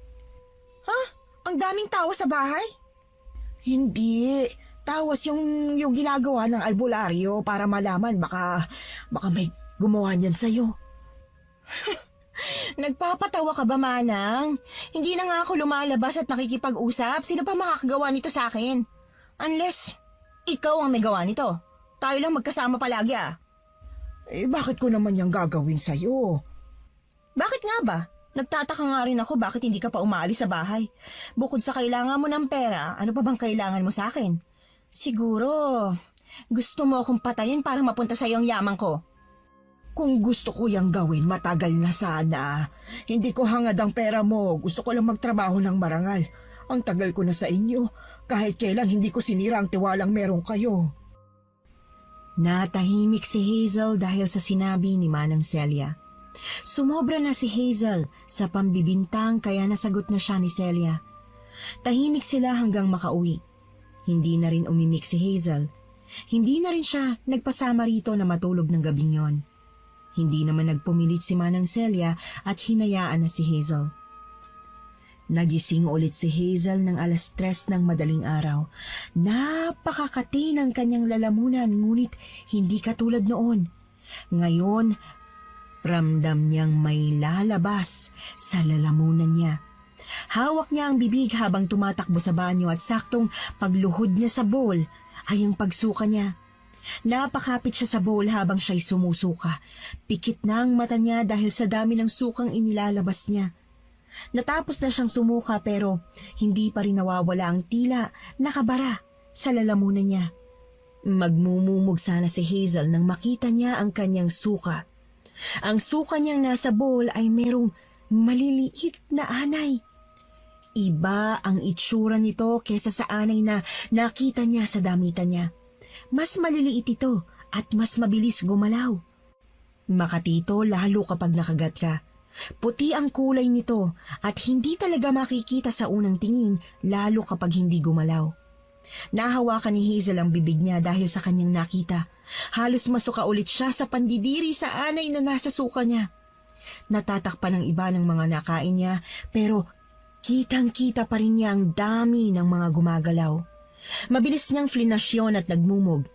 Ha? Ang daming tawa sa bahay? Hindi. Tawas yung ginagawa ng albularyo para malaman baka may gumawa niyan sa'yo. Nagpapatawa ka ba, Manang? Hindi na nga ako lumalabas at nakikipag-usap. Sino pa makakagawa nito sa akin? Unless ikaw ang may gawa nito. Tayo lang magkasama palagi ah. Eh bakit ko naman yung gagawin sa'yo? Bakit nga ba? Nagtataka nga rin ako bakit hindi ka pa umaalis sa bahay. Bukod sa kailangan mo ng pera, ano pa bang kailangan mo sa akin? Siguro, gusto mo akong patayin para mapunta sa iyong yaman ko. Kung gusto ko yung gawin, matagal na sana. Hindi ko hangad ang pera mo. Gusto ko lang magtrabaho ng marangal. Ang tagal ko na sa inyo. Kahit kailan hindi ko sinira ang tiwalang meron kayo. Natahimik si Hazel dahil sa sinabi ni Manang Celia. Sumobra na si Hazel sa pambibintang kaya nasagot na siya ni Celia. Tahimik sila hanggang makauwi. Hindi na rin umimik si Hazel. Hindi na rin siya nagpasama rito na matulog ng gabing yon. Hindi naman nagpumilit si Manang Celia at hinayaan na si Hazel. Nagising ulit si Hazel ng 3:00 ng madaling araw. Napakakati ng kanyang lalamunan ngunit hindi katulad noon. Ngayon, ramdam niyang may lalabas sa lalamunan niya. Hawak niya ang bibig habang tumatakbo sa banyo at saktong pagluhod niya sa bowl ay ang pagsuka niya. Napakapit siya sa bowl habang siya'y sumusuka. Pikit na ang mata niya dahil sa dami ng sukang inilalabas niya. Natapos na siyang sumuka pero hindi pa rin nawawala ang tila nakabara sa lalamunan niya. Magmumumog sana si Hazel nang makita niya ang kanyang suka. Ang suka niyang nasa bowl ay merong maliliit na anay. Iba ang itsura nito kesa sa anay na nakita niya sa damitan niya. Mas maliliit ito at mas mabilis gumalaw. Makatito lalo kapag nakagat ka. Puti ang kulay nito at hindi talaga makikita sa unang tingin lalo kapag hindi gumalaw. Nahawakan ni Hazel ang bibig niya dahil sa kanyang nakita. Halos masuka ulit siya sa pandidiri sa anay na nasa suka niya. Natatakpan ng iba ng mga nakain niya pero kitang-kita pa rin niya ang dami ng mga gumagalaw. Mabilis niyang flinasyon at nagmumog.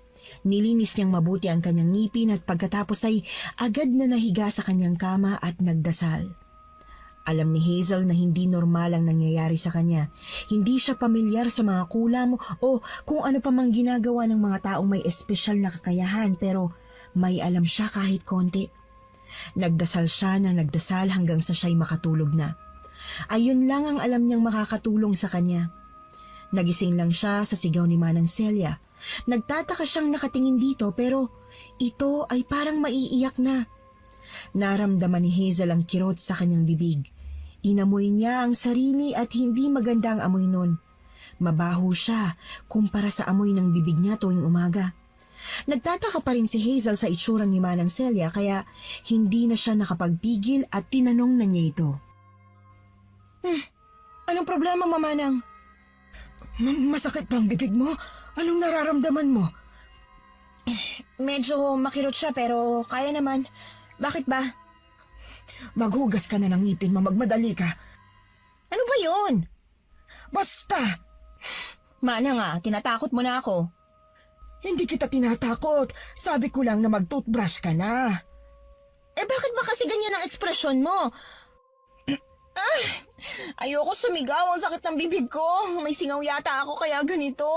Nilinis niyang mabuti ang kanyang ngipin at pagkatapos ay agad na nahiga sa kanyang kama at nagdasal. Alam ni Hazel na hindi normal ang nangyayari sa kanya. Hindi siya pamilyar sa mga kulam o kung ano pa mang ginagawa ng mga taong may espesyal na kakayahan pero may alam siya kahit konti. Nagdasal siya na nagdasal hanggang sa siya'y makatulog na. Ayun lang ang alam niyang makakatulong sa kanya. Nagising lang siya sa sigaw ni Manang Celia. Nagtataka siyang nakatingin dito pero ito ay parang maiiyak na. Naramdaman ni Hazel ang kirot sa kanyang bibig. Inamoy niya ang sarili at hindi maganda ang amoy nun. Mabaho siya kumpara sa amoy ng bibig niya tuwing umaga. Nagtataka pa rin si Hazel sa itsura ni Manang Celia kaya hindi na siya nakapagpigil at tinanong na niya ito. Anong problema, Mamanang? Masakit ba ang bibig mo? Anong nararamdaman mo? Medyo makirot siya pero kaya naman. Bakit ba? Maghugas ka na ng ngipin mo, magmadali ka. Ano ba yun? Basta! Mana nga, tinatakot mo na ako. Hindi kita tinatakot. Sabi ko lang na mag-toothbrush ka na. Bakit ba kasi ganyan ang ekspresyon mo? Ayoko sumigaw, ang sakit ng bibig ko. May singaw yata ako kaya ganito.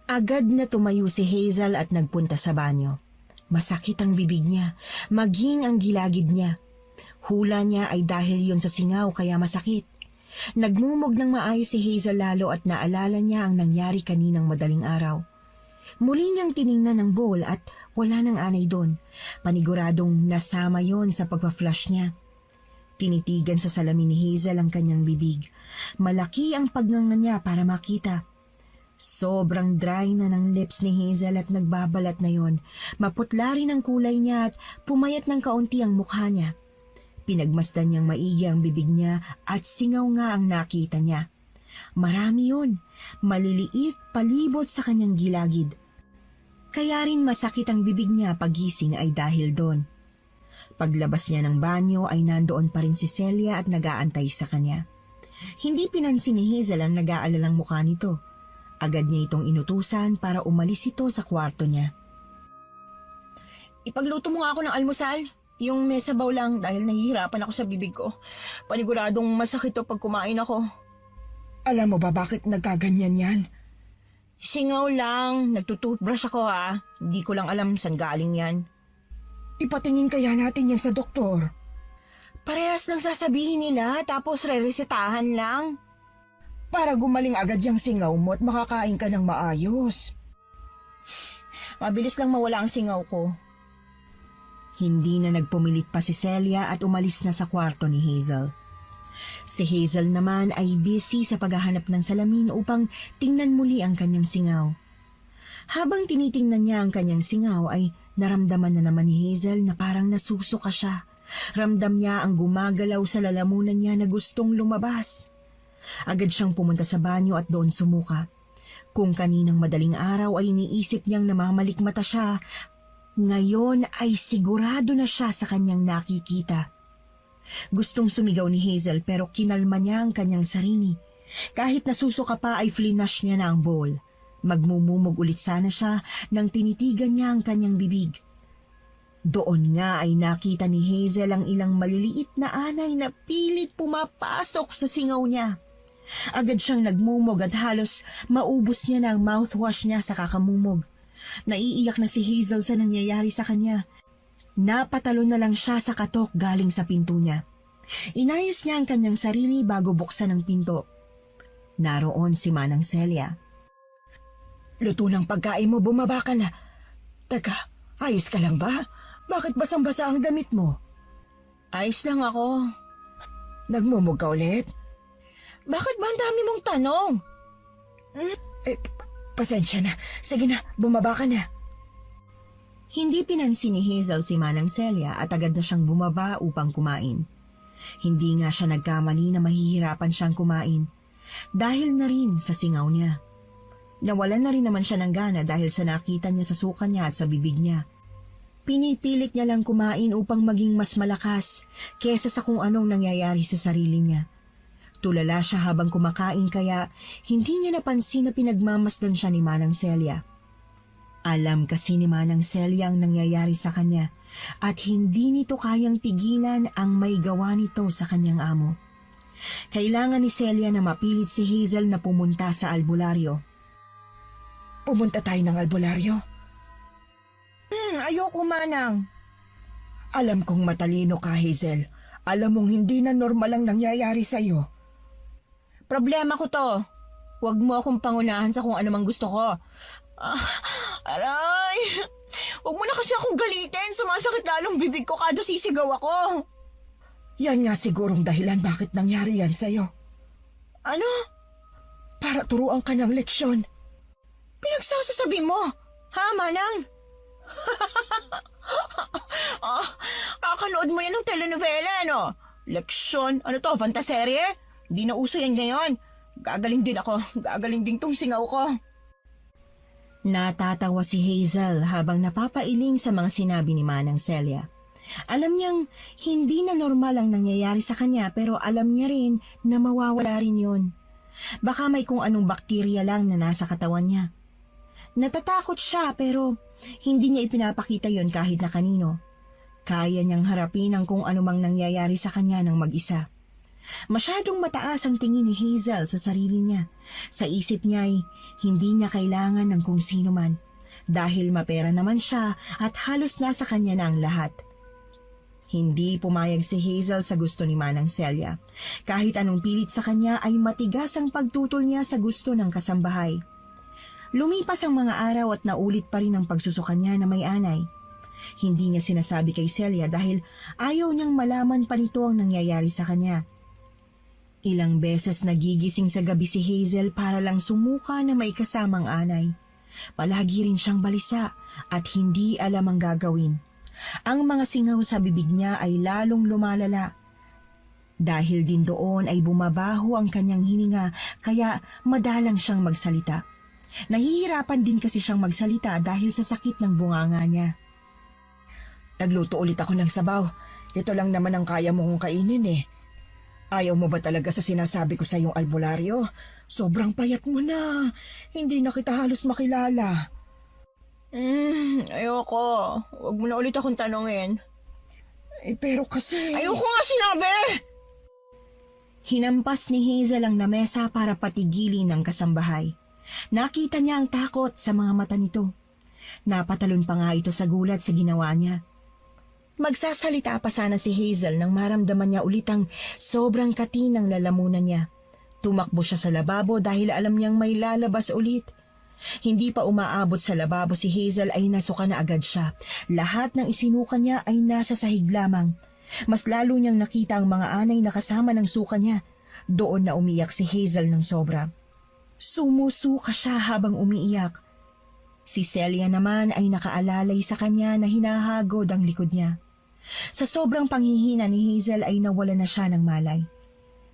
Agad na tumayo si Hazel at nagpunta sa banyo. Masakit ang bibig niya, maging ang gilagid niya. Hula niya ay dahil yun sa singaw kaya masakit. Nagmumog ng maayos si Hazel lalo at naalala niya ang nangyari kaninang madaling araw. Muli niyang tiningnan ang bowl at wala nang anay doon. Paniguradong nasama yon sa pagpa-flush niya. Tinitigan sa salamin ni Hazel ang kanyang bibig. Malaki ang pagnganga niya para makita. Sobrang dry na ng lips ni Hazel at nagbabalat na yon. Maputla rin ang kulay niya at pumayat ng kaunti ang mukha niya. Pinagmasdan niyang maigi ang bibig niya at singaw nga ang nakita niya. Marami yun, maliliit palibot sa kanyang gilagid. Kaya rin masakit ang bibig niya pagising ay dahil doon. Paglabas niya ng banyo ay nandoon pa rin si Celia at nag-aantay sa kanya. Hindi pinansin ni Hazel ang nag-aalalang mukha nito. Agad niya itong inutusan para umalis ito sa kwarto niya. Ipagluto mo nga ako ng almusal. Yung may sabaw lang dahil nahihirapan ako sa bibig ko. Paniguradong masakit to pag kumain ako. Alam mo ba bakit nagkaganyan yan? Singaw lang. Nagtutoothbrush ako ha. Hindi ko lang alam saan galing yan. Ipatingin kaya natin yan sa doktor. Parehas lang sasabihin nila tapos re-resetahan lang. Para gumaling agad yung singaw mo at makakain ka ng maayos. Mabilis lang mawala ang singaw ko. Hindi na nagpumilit pa si Celia at umalis na sa kwarto ni Hazel. Si Hazel naman ay busy sa paghahanap ng salamin upang tingnan muli ang kanyang singaw. Habang tinitingnan niya ang kanyang singaw ay naramdaman na naman ni Hazel na parang nasusuka siya. Ramdam niya ang gumagalaw sa lalamunan niya na gustong lumabas. Agad siyang pumunta sa banyo at doon sumuka. Kung kaninang madaling araw ay iniisip niyang namamalikmata siya, ngayon ay sigurado na siya sa kanyang nakikita. Gustong sumigaw ni Hazel pero kinalma niya ang kanyang sarili. Kahit nasusuka pa ay flinash niya na ang bowl. Magmumumog ulit sana siya nang tinitigan niya ang kanyang bibig. Doon nga ay nakita ni Hazel ang ilang maliliit na anay na pilit pumapasok sa singaw niya. Agad siyang nagmumog at halos maubos niya na ang mouthwash niya sa kakamumog. Naiiyak na si Hazel sa nangyayari sa kanya. Napatalo na lang siya sa katok galing sa pinto niya. Inayos niya ang kanyang sarili bago buksan ang pinto. Naroon si Manang Celia. Luto ng pagkain mo, bumaba ka na. Teka, ayos ka lang ba? Bakit basang-basa ang damit mo? Ayos lang ako. Nagmumog ka ulit? Bakit ba ang dami mong tanong? Pasensya na. Sige na, bumaba ka na. Hindi pinansin ni Hazel si Manang Celia at agad na siyang bumaba upang kumain. Hindi nga siya nagkamali na mahihirapan siyang kumain dahil na rin sa singaw niya. Nawalan na rin naman siya ng gana dahil sa nakita niya sa suka niya at sa bibig niya. Pinipilit niya lang kumain upang maging mas malakas kesa sa kung anong nangyayari sa sarili niya. Tulala siya habang kumakain kaya hindi niya napansin na pinagmamasdan siya ni Manang Celia. Alam kasi ni Manang Celia ang nangyayari sa kanya at hindi nito kayang pigilan ang may gawa nito sa kanyang amo. Kailangan ni Celia na mapilit si Hazel na pumunta sa albularyo. Pumunta tayo ng albularyo. Ayoko, Manang. Alam kong matalino ka, Hazel. Alam mong hindi na normal ang nangyayari sa'yo. Problema ko to. Huwag mo akong pangunahan sa kung ano mang gusto ko. Aray! Huwag mo na kasi akong galitin. Sumasakit lalong bibig ko kada sisigaw ako. Yan nga sigurong dahilan bakit nangyari yan sa'yo. Ano? Para turuan ka ng leksyon. Pinagsasasabi mo? Ha, Manang? Kakanood mo yan ng telenovela, no? Leksyon? Ano to, fantaserye? Di na uso yan ngayon. Gagaling din ako. Gagaling din tong singaw ko. Natatawa si Hazel habang napapailing sa mga sinabi ni Manang Celia. Alam niyang hindi na normal ang nangyayari sa kanya pero alam niya rin na mawawala rin yun. Baka may kung anong bakterya lang na nasa katawan niya. Natatakot siya pero hindi niya ipinapakita yon kahit na kanino. Kaya niyang harapin ang kung anumang nangyayari sa kanya ng mag-isa. Masyadong mataas ang tingin ni Hazel sa sarili niya. Sa isip niya ay hindi niya kailangan ng kung sino man dahil mapera naman siya at halos nasa kanya na ang lahat. Hindi pumayag si Hazel sa gusto ni Manang Celia. Kahit anong pilit sa kanya ay matigas ang pagtutol niya sa gusto ng kasambahay. Lumipas ang mga araw at naulit pa rin ang pagsusukan niya na may anay. Hindi niya sinasabi kay Celia dahil ayaw niyang malaman pa nito ang nangyayari sa kanya. Ilang beses nagigising sa gabi si Hazel para lang sumuka na may kasamang anay. Palagi rin siyang balisa at hindi alam ang gagawin. Ang mga singaw sa bibig niya ay lalong lumalala. Dahil din doon ay bumabaho ang kanyang hininga kaya madalang siyang magsalita. Nahihirapan din kasi siyang magsalita dahil sa sakit ng bunganga niya. Nagluto ulit ako ng sabaw. Ito lang naman ang kaya mong kainin eh. Ayaw mo ba talaga sa sinasabi ko sa iyong albularyo? Sobrang payat mo na. Hindi na kita halos makilala. Ayoko. Huwag mo na ulit akong tanongin. Pero kasi... Ayoko nga sinabi! Hinampas ni Hazel ang lamesa para patigilin ang kasambahay. Nakita niya ang takot sa mga mata nito. Napatalon pa nga ito sa gulat sa ginawa niya. Magsasalita pa sana si Hazel nang maramdaman niya ulit ang sobrang kati ng lalamunan niya. Tumakbo siya sa lababo dahil alam niyang may lalabas ulit. Hindi pa umaabot sa lababo si Hazel ay nasuka na agad siya. Lahat ng isinuka niya ay nasa sahig lamang. Mas lalo niyang nakita ang mga anay na kasama ng suka niya. Doon na umiyak si Hazel ng sobra. Sumusuka siya habang umiiyak. Si Celia naman ay nakaalalay sa kanya na hinahagod ang likod niya. Sa sobrang panghihina ni Hazel ay nawala na siya ng malay.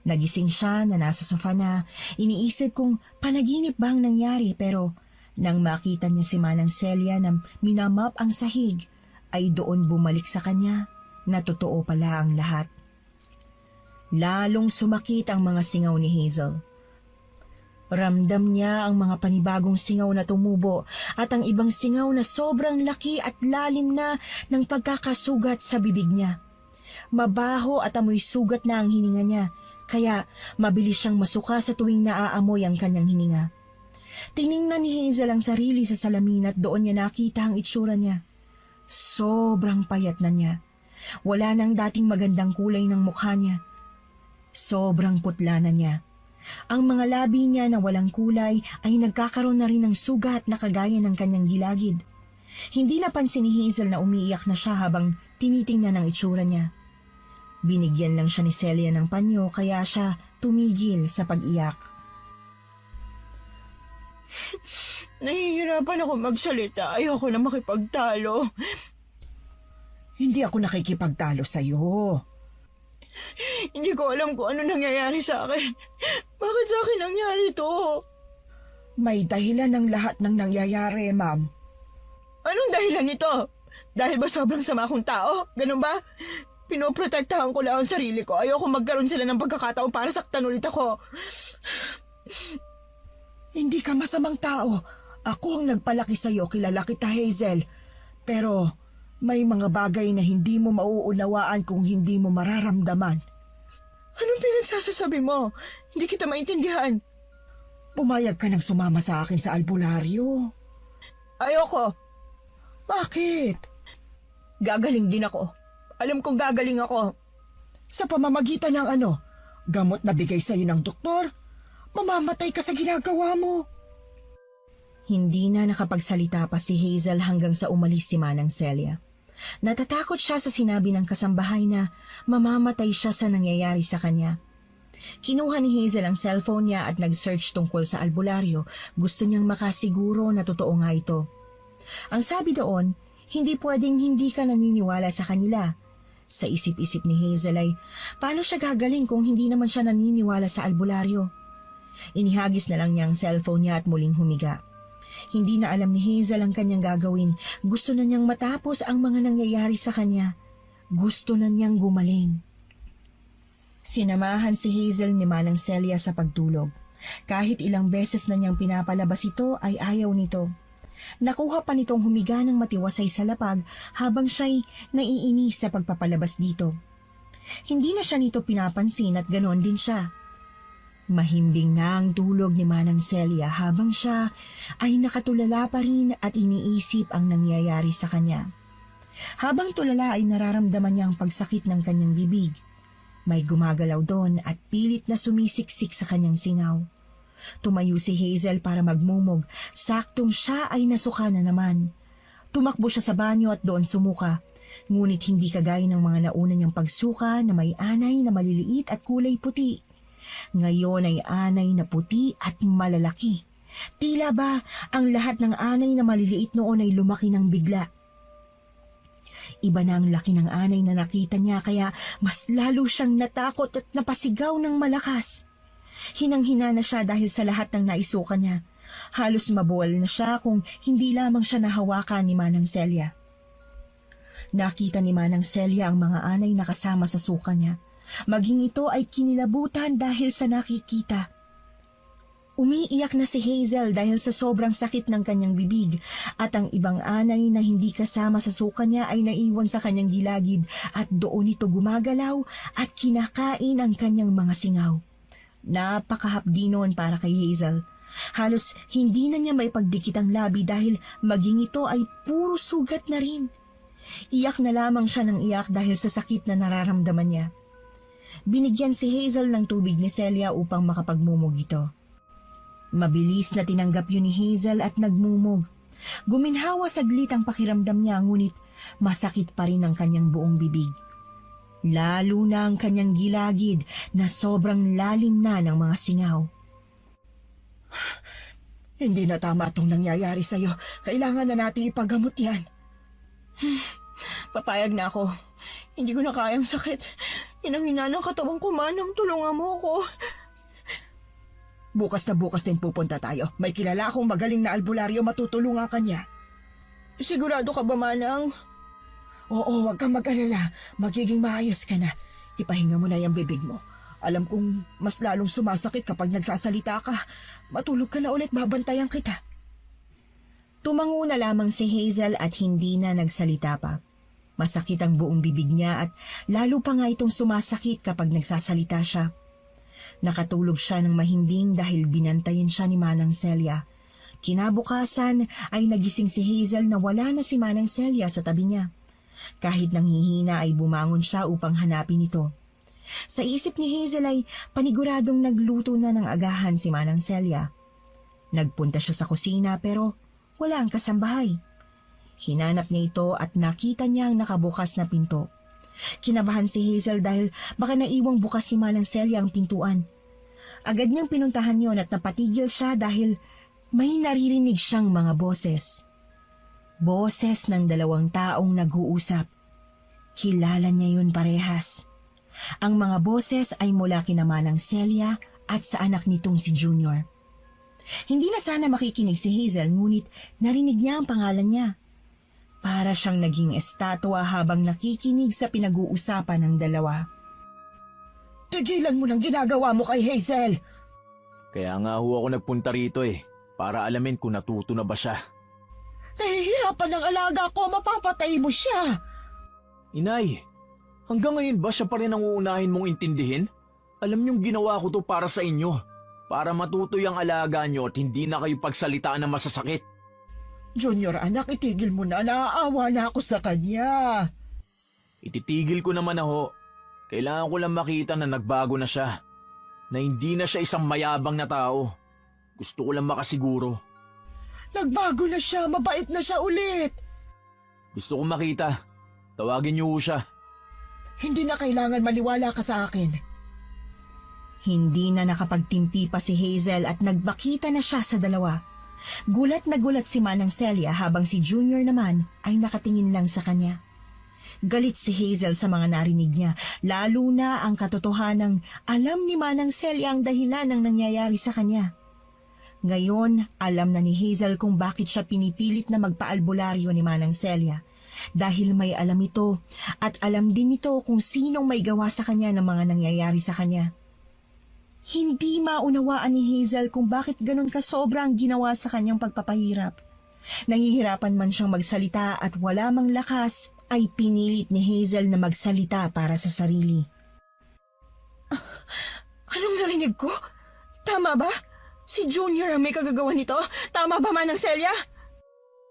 Nagising siya na nasa sofa na, iniisip kung panaginip ba ang nangyari pero nang makita niya si Manang Celia na minamap ang sahig, ay doon bumalik sa kanya na totoo pala ang lahat. Lalong sumakit ang mga singaw ni Hazel. Ramdam niya ang mga panibagong singaw na tumubo at ang ibang singaw na sobrang laki at lalim na ng pagkakasugat sa bibig niya. Mabaho at amoy sugat na ang hininga niya, kaya mabilis siyang masuka sa tuwing naaamoy ang kanyang hininga. Tiningnan ni Hazel ang sarili sa salamin at doon niya nakita ang itsura niya. Sobrang payat na niya. Wala nang dating magandang kulay ng mukha niya. Sobrang putla na niya. Ang mga labi niya na walang kulay ay nagkakaroon na rin ng sugat na kagaya ng kanyang gilagid. Hindi napansin ni Hazel na umiiyak na siya habang tinitingnan ang itsura niya. Binigyan lang siya ni Celia ng panyo kaya siya tumigil sa pag-iyak. Nahihirapan ako magsalita. Ayoko na makipagtalo. Hindi ako nakikipagtalo sa'yo. Hindi ko alam kung ano nangyayari sa akin. Bakit sa akin nangyari to? May dahilan ng lahat ng nangyayari, ma'am. Anong dahilan nito? Dahil ba sobrang sama akong tao? Ganun ba? Pinoprotektahan ko lang ang sarili ko. Ayoko magkaroon sila ng pagkakataon para saktan ulit ako. Hindi ka masamang tao. Ako ang nagpalaki sa'yo, kilala kita, Hazel. Pero may mga bagay na hindi mo mauunawaan kung hindi mo mararamdaman. Anong pinagsasasabi mo? Hindi kita maintindihan. Pumayag ka nang sumama sa akin sa albularyo. Ayoko. Bakit? Gagaling din ako. Alam kong gagaling ako. Sa pamamagitan ng ano? Gamot na bigay sa'yo ng doktor? Mamamatay ka sa ginagawa mo. Hindi na nakapagsalita pa si Hazel hanggang sa umalis si Manang Celia. Natatakot siya sa sinabi ng kasambahay na mamamatay siya sa nangyayari sa kanya. Kinuha ni Hazel ang cellphone niya at nag-search tungkol sa albularyo. Gusto niyang makasiguro na totoo nga ito. Ang sabi doon, hindi pwedeng hindi ka naniniwala sa kanila. Sa isip-isip ni Hazel ay, paano siya gagaling kung hindi naman siya naniniwala sa albularyo? Inihagis na lang niya ang cellphone niya at muling humiga. Hindi na alam ni Hazel ang kanyang gagawin. Gusto na niyang matapos ang mga nangyayari sa kanya. Gusto na niyang gumaling. Sinamahan si Hazel ni Manang Celia sa pagtulog. Kahit ilang beses na niyang pinapalabas ito ay ayaw nito. Nakuha pa nitong humiga ng matiwasay sa lapag habang siya'y naiinis sa pagpapalabas dito. Hindi na siya nito pinapansin at ganoon din siya. Mahimbing na ang tulog ni Manang Celia habang siya ay nakatulala pa rin at iniisip ang nangyayari sa kanya. Habang tulala ay nararamdaman niya ang pagsakit ng kanyang bibig. May gumagalaw doon at pilit na sumisiksik sa kanyang singaw. Tumayo si Hazel para magmumog, saktong siya ay nasuka na naman. Tumakbo siya sa banyo at doon sumuka. Ngunit hindi kagaya ng mga nauna niyang pagsuka na may anay na maliliit at kulay puti. Ngayon ay anay na puti at malalaki. Tila ba ang lahat ng anay na maliliit noon ay lumaki ng bigla. Iba na ang laki ng anay na nakita niya kaya mas lalo siyang natakot at napasigaw ng malakas. Hinang-hina na siya dahil sa lahat ng naisuka niya. Halos mabuwal na siya kung hindi lamang siya nahawakan ni Manang Celia. Nakita ni Manang Celia ang mga anay na kasama sa suka niya. Maging ito ay kinilabutan dahil sa nakikita. Umiiyak na si Hazel dahil sa sobrang sakit ng kanyang bibig at ang ibang anay na hindi kasama sa suka niya ay naiwan sa kanyang gilagid at doon ito gumagalaw at kinakain ang kanyang mga singaw. Napakahapdi noon para kay Hazel. Halos hindi na niya maipagdikit ang labi dahil maging ito ay puro sugat na rin. Iyak na lamang siya ng iyak dahil sa sakit na nararamdaman niya. Binigyan si Hazel ng tubig ni Celia upang makapagmumog ito. Mabilis na tinanggap yun ni Hazel at nagmumog. Guminhawa saglit ang pakiramdam niya ngunit masakit pa rin ang kanyang buong bibig. Lalo na ang kanyang gilagid na sobrang lalim na ng mga singaw. Hindi na tama itong nangyayari sa'yo. Kailangan na natin ipagamot yan. Papayag na ako. Hindi ko na kayang sakit. Hinang-hina ng katawan ko, Manang. Tulungan mo ako. Bukas na bukas din pupunta tayo. May kilala akong magaling na albularyo, matutulungan ka niya. Sigurado ka ba, Manang? Oo, huwag kang mag-alala. Magiging maayos ka na. Ipahinga mo na yung bibig mo. Alam kong mas lalong sumasakit kapag nagsasalita ka. Matulog ka na ulit, babantayan kita. Tumango na lamang si Hazel at hindi na nagsalita pa. Masakit ang buong bibig niya at lalo pa nga itong sumasakit kapag nagsasalita siya. Nakatulog siya ng mahimbing dahil binantayan siya ni Manang Celia. Kinabukasan ay nagising si Hazel na wala na si Manang Celia sa tabi niya. Kahit nanghihina ay bumangon siya upang hanapin ito. Sa isip ni Hazel ay paniguradong nagluto na ng agahan si Manang Celia. Nagpunta siya sa kusina pero wala ang kasambahay. Hinanap niya ito at nakita niya ang nakabukas na pinto. Kinabahan si Hazel dahil baka naiwang bukas ni Manang Celia ang pintuan. Agad niyang pinuntahan yon at napatigil siya dahil may naririnig siyang mga boses. Boses ng dalawang taong nag-uusap. Kilala niya yun parehas. Ang mga boses ay mula kina Manang Celia at sa anak nitong si Junior. Hindi na sana makikinig si Hazel ngunit narinig niya ang pangalan niya. Para siyang naging estatwa habang nakikinig sa pinag-uusapan ng dalawa. Tigilan mo ng ginagawa mo kay Hazel! Kaya nga ho ako nagpunta rito para alamin kung natuto na ba siya. Nahihirapan ng alaga ko, mapapatay mo siya! Inay, hanggang ngayon ba siya pa rin ang uunahin mong intindihin? Alam niyong ginawa ko to para sa inyo. Para matutoy ang alaga niyo at hindi na kayo pagsalitaan na masasakit. Junior anak, itigil mo na. Naaawa na ako sa kanya. Ititigil ko naman ho. Kailangan ko lang makita na nagbago na siya. Na hindi na siya isang mayabang na tao. Gusto ko lang makasiguro. Nagbago na siya, mabait na siya ulit. Gusto ko makita. Tawagin niyo ho siya. Hindi na kailangan maniwala ka sa akin. Hindi na nakapagtimpi pa si Hazel at nagbakita na siya sa dalawa. Gulat na gulat si Manang Celia habang si Junior naman ay nakatingin lang sa kanya. Galit si Hazel sa mga narinig niya, lalo na ang katotohanang alam ni Manang Celia ang dahilan ng nangyayari sa kanya. Ngayon, alam na ni Hazel kung bakit siya pinipilit na magpaalbularyo ni Manang Celia. Dahil may alam ito at alam din ito kung sinong may gawa sa kanya ng mga nangyayari sa kanya. Hindi maunawaan ni Hazel kung bakit ganun kasobra ang ginawa sa kanyang pagpapahirap. Nahihirapan man siyang magsalita at wala mang lakas, ay pinilit ni Hazel na magsalita para sa sarili. Anong narinig ko? Tama ba? Si Junior ang may kagagawa nito? Tama ba, Manang Celia?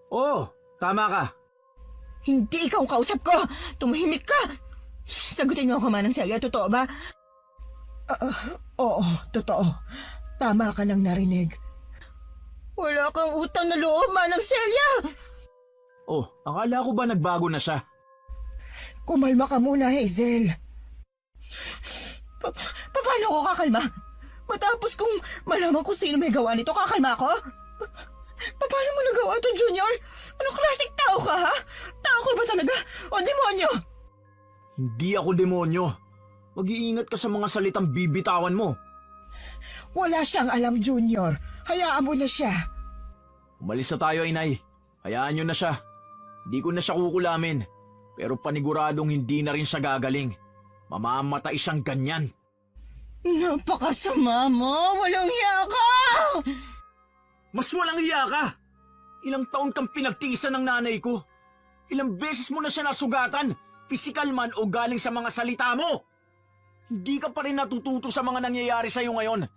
Oo, tama ka. Hindi ikaw ang kausap ko! Tumahimik ka! Sagutin mo ako, Manang Celia, totoo ba? Oo, totoo. Tama ka nang narinig. Wala kang utang na loob, Manang Celia! Oh, akala ko ba nagbago na siya? Kumalma ka muna, Hazel. Paano ako kakalma? Matapos kung malaman kung sino may gawa nito, kakalma ako? Paano mo nagawa to, Junior? Anong klaseng tao ka, ha? Tao ka ba talaga? O demonyo? Hindi ako demonyo. Mag-iingat ka sa mga salitang bibitawan mo. Wala siyang alam, Junior. Hayaan mo na siya. Umalis na tayo, inay. Hayaan nyo na siya. Hindi ko na siya kukulamin. Pero paniguradong hindi na rin siya gagaling. Mamamatay siyang ganyan. Napakasama mo! Walang hiya ka! Mas walang hiya ka! Ilang taon kang pinagtiisan ng nanay ko. Ilang beses mo na siya nasugatan, pisikal man o galing sa mga salita mo. Hindi ka pa rin natututo sa mga nangyayari sa'yo ngayon.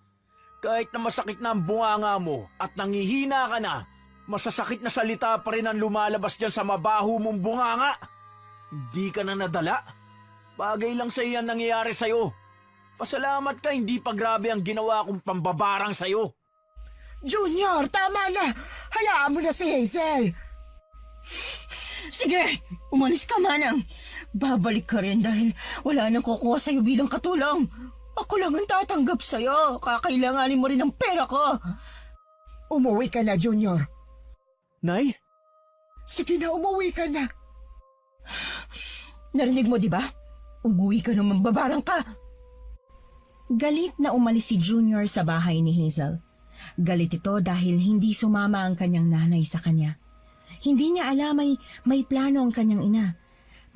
Kahit na masakit na ang bunganga mo at nangihina ka na, masasakit na salita pa rin ang lumalabas dyan sa mabaho mong bunganga. Hindi ka na nadala. Bagay lang sa iyan nangyayari sa'yo. Pasalamat ka hindi pa grabe ang ginawa kong pambabarang sa'yo. Junior, tama na. Hayaan mo na si Hazel. Sige, umalis ka, Manang. Babalik ka rin dahil wala nang kukuha sa'yo bilang katulong. Ako lang ang tatanggap sa'yo. Kakailanganin mo rin ang pera ko. Umuwi ka na, Junior. Nay? Sige na, umuwi ka na. Narinig mo, di ba? Umuwi ka naman, babarang ka. Galit na umalis si Junior sa bahay ni Hazel. Galit ito dahil hindi sumama ang kanyang nanay sa kanya. Hindi niya alam may plano ang kanyang ina.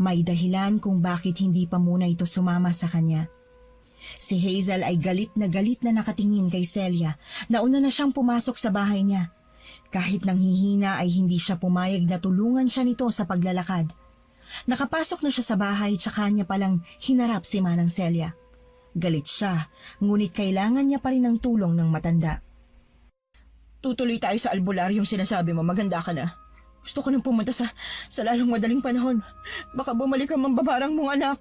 May dahilan kung bakit hindi pa muna ito sumama sa kanya. Si Hazel ay galit na nakatingin kay Celia. Nauna na siyang pumasok sa bahay niya. Kahit nanghihina ay hindi siya pumayag na tulungan siya nito sa paglalakad. Nakapasok na siya sa bahay tsaka niya palang hinarap si Manang Celia. Galit siya, ngunit kailangan niya pa rin ng tulong ng matanda. Tutuloy tayo sa albularyong sinasabi mo, maganda ka na. Gusto ko nang pumunta sa lalong madaling panahon. Baka bumalik ang mambabarang mong anak.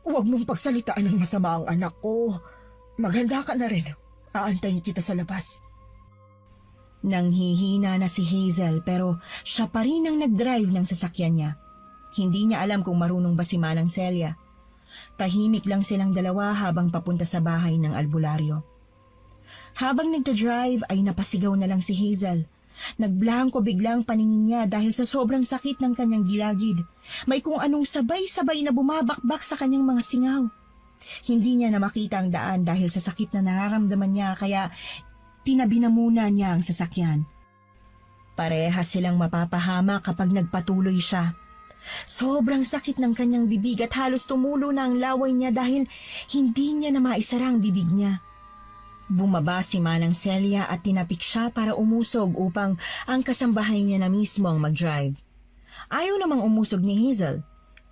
Huwag mong pagsalitaan ng masama ang anak ko. Maganda ka na rin. Aantayin kita sa labas. Nanghihina na si Hazel pero siya pa rin ang nag-drive ng sasakyan niya. Hindi niya alam kung marunong ba si Manang Celia. Tahimik lang silang dalawa habang papunta sa bahay ng albularyo. Habang nagda-drive ay napasigaw na lang si Hazel. Nagblanko biglang paningin niya dahil sa sobrang sakit ng kanyang gilagid. May kung anong sabay-sabay na bumabakbak sa kanyang mga singaw. Hindi niya na makita ang daan dahil sa sakit na nararamdaman niya kaya tinabi na muna niya ang sasakyan. Parehas silang mapapahama kapag nagpatuloy siya. Sobrang sakit ng kanyang bibig at halos tumulo na ang laway niya dahil hindi niya na maisara ang bibig niya. Bumaba si Manang Celia at tinapik siya para umusog upang ang kasambahay niya na mismo ang mag-drive. Ayaw namang umusog ni Hazel.